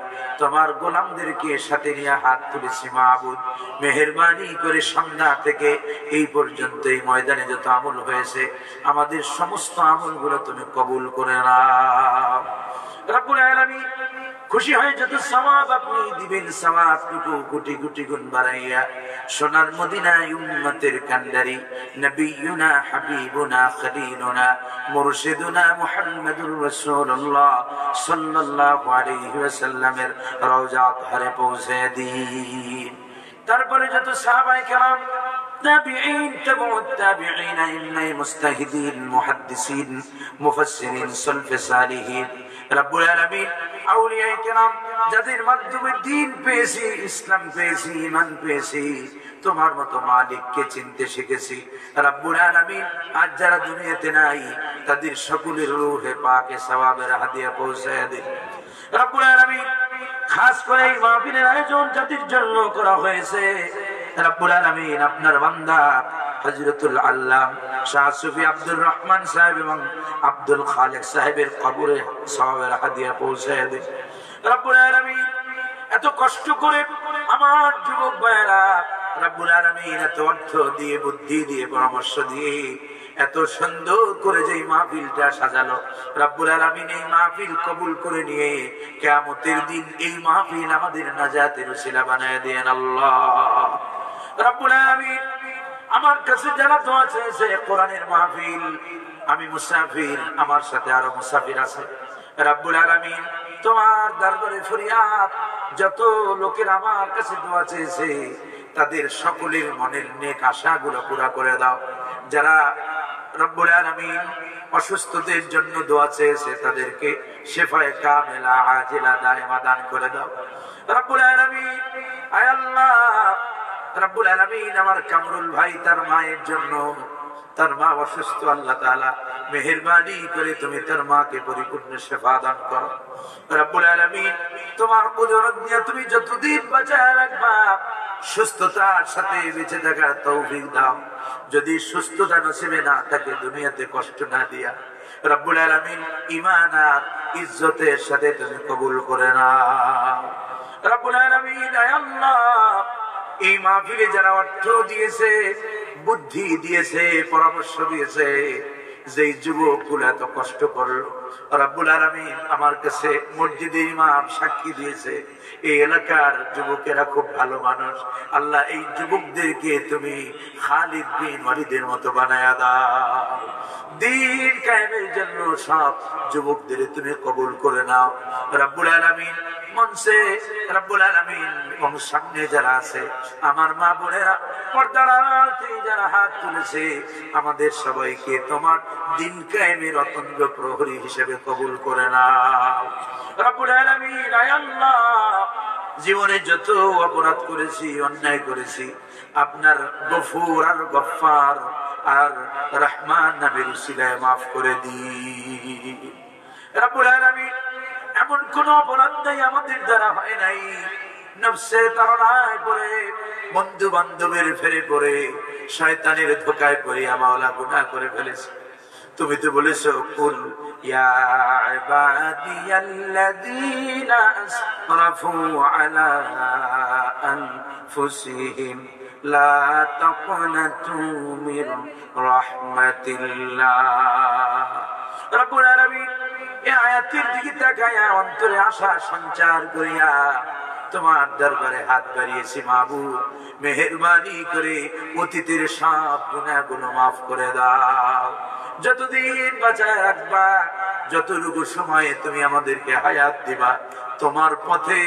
তোমার গোলামদেরকে সাথে নিয়ে হাত তুলেছি মাবুদ মেহেরবানি করে সন্ধ্যা থেকে এই পর্যন্ত এই ময়দানে যত আমল হয়েছে আমাদের সমস্ত আমলগুলো তুমি কবুল করে নাও রব্বুল আলামিন খুশি হয়ে যত সওয়াব আপনি দিবেন সওয়াবটুকু কোটি কোটি গুণ বাড়াইয়া সোনার মদিনায় উম্মতের কান্ডারি নবিয়ুনা হাবিবুনা খলিলুনা মুরশিদুনা মুহাম্মদুর রাসূলুল্লাহ সাল্লাল্লাহু আলাইহি ওয়াসাল্লামের রওজা তাহরে পৌঁছে দিন তারপরে যত সাহাবায়ে কেরাম তাবিঈন তাবউত তাবিঈন ইমাম মুস্তাহিদিন মুহাদ্দিসিন মুফাসসিরিন সালফে সালিহিন রব্বুল আলামিন আউলিয়ায়ে কেরাম যাদের মাধ্যমে দ্বীন পেয়েছি ইসলাম পেয়েছি ঈমান পেয়েছি তোমার মতো মালিককে চিনতে শিখেছি রব্বুল আলামিন আজ যারা দুনিয়াতে নাই তাদের সকলের রূহে পাকে সওয়াবের হাদিয়া পৌঁছে দিন রব্বুল আলামিন খাস করে এই মাহফিলের আয়োজন যাদের জন্য করা হয়েছে রব্বুল আলামিন আপনার বান্দা হযরতুল আল্লাম শাহ সুফি আব্দুর রহমান সাহেব এবং আব্দুল খালেক সাহেবের কবরে সওয়াবের হাদিয়া পৌঁছে দিন রব্বুল আলামিন এত কষ্ট করে আমার যুবক ভাইরা রব্বুল আলামিন এত অর্থ দিয়ে বুদ্ধি দিয়ে পরামর্শ দিয়ে এত সুন্দর করে যে মাহফিলটা সাজালো রব্বুল আলামিন এই মাহফিল কবুল করে নিয়ে কিয়ামতের দিন এই মাহফিল আমাদের নাজাতের উসিলা বানায় দেন আল্লাহ রব্বুল আলামিন আমার কাছে যারা দোয়া চেয়েছে কোরআনের মাহফিল আমি মুসাফির আমার সাথে আরো মুসাফির আছে রব্বুল আলামিন তোমার দরবারে ফরিয়াদ যত লোকের আমার কাছে দোয়া চেয়েছে তাদের সকলের মনের নেক আশাগুলো পুরা করে দাও যারা রব্বুল আলামিন অসুস্থদের জন্য দোয়া চেয়েছে তাদেরকে শিফায়ে কামিলা আজিলা দায়মা দান করে দাও রব্বুল আলামিন আয় আল্লাহ রব্বুল আলামিন আমার কামরুল ভাই তার মায়ের জন্য তার মা অসুস্থ আল্লাহ তাআলা মেহেরবানি করে তুমি তার মাকে পরিপূর্ণ শিফা দান করো রব্বুল আলামিন তোমার কুদরত দিয়ে তুমি যতদিন বাঁচায় রাখবা সুস্থতার সাথে বেঁচে থাকার তৌফিক দাও যদি সুস্থতা নসিবে না থাকে দুনিয়াতে কষ্ট না দিয়া রব্বুল আলামিন ঈমান আর ইজ্জতের সাথে তুমি কবুল করে নাও রব্বুল আলামিন আয় আল্লাহ এই মাহফিলে যারা অর্থ দিয়েছে বুদ্ধি দিয়েছে পরামর্শ দিয়েছে যে যুবকগুলো এত কষ্ট করলো রব্বুল আলামিন আমার কাছে মসজিদের ইমাম সাক্ষী দিয়েছে এই এলাকার যুবকেরা খুব ভালো মানুষ আল্লাহ এই যুবকদেরকে তুমি খালিদ বিন ওয়ালিদের মতো বানায়া দাও দ্বীন কায়েমের জন্য সব যুবকদের তুমি কবুল করে নাও রব্বুল আলামিন মনসে রব্বুল আলামিন এবং সামনে যারা আছে আমার মা বোনেরা পর্দার আড়াল থেকে যারা হাত তুলেছে আমাদের সবাইকে তোমার দ্বীন কায়েমের অতন্দ্র প্রহরী হিসেবে কবুল করে নাও রব্বুল আলামিন আয় আল্লাহ জীবনে যত অপরাধ করেছি অন্যায় করেছি আপনার গফুর আর গফফার আর রহমান নামের উসিলায় মাফ করে দিন রব্বুল আলামিন এমন কোন অপরাধ নাই আমাদের দ্বারা হয় নাই নফসে তাড়নায় পড়ে বন্ধু বান্ধবের ফেরে পড়ে শয়তানের ধোকায় পড়ে মাওলা গুনাহ করে ফেলেছি তুমি তো বলেছো কুল ইয়া ইবাদিয়াল্লাযীনা আসরাফু আলা আনফুসিহিম লা তাকনাতু মির রাহমাতিল্লাহ রব্বুল আলামিন এই আয়াতের দিকে তাকায়া অন্তরে আশা সঞ্চার করিয়া তোমার দরবারে হাত বাড়িয়েছি মাবুদ মেহেরবানি করে অতীতের সব গুনাহগুলো মাফ করে দাও যতদিন বাঁচায় রাখবা যতটুকু সময়ে তুমি আমাদেরকে হায়াত দিবা তোমার পথে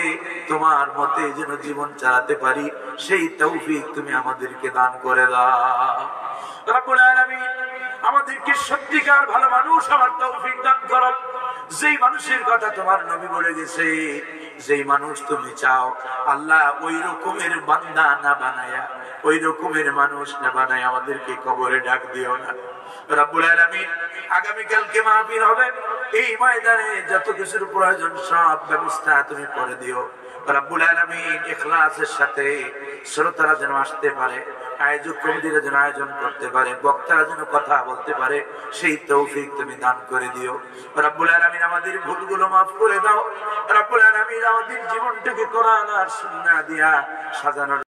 তোমার মতে যেন জীবন চালাতে পারি সেই তৌফিক তুমি আমাদেরকে দান করে দাও রব্বুল আলামিন। আমাদেরকে সত্যিকার ভালো মানুষ আমার তৌফিক দান করো, যেই মানুষের কথা তোমার নবী বলে গেছে, যেই মানুষ তুমি চাও আল্লাহ ওই রকমের বান্দা না বানায়া, ওই রকমের মানুষ না বানায় আমাদেরকে কবরে ডাক দিও না রব্বুল আলামিন। আগামীকালকে মাহফিল হবে, এই ময়দানে যত কিছুর প্রয়োজন সব ব্যবস্থা তুমি করে দিও রব্বুল আলামিন। ইখলাসের সাথে শ্রোতারা যেন আসতে পারে, আয়োজক কমিটিরা যেন আয়োজন করতে পারে, বক্তারা যেন কথা বলতে পারে, সেই তৌফিক তুমি দান করে দিও রব্বুল আলামিন। আমাদের ভুলগুলো মাফ করে দাও রব্বুল আলামিন। আমাদের জীবনটাকে কোরআন আর সুন্নাহ দিয়া সাজানোর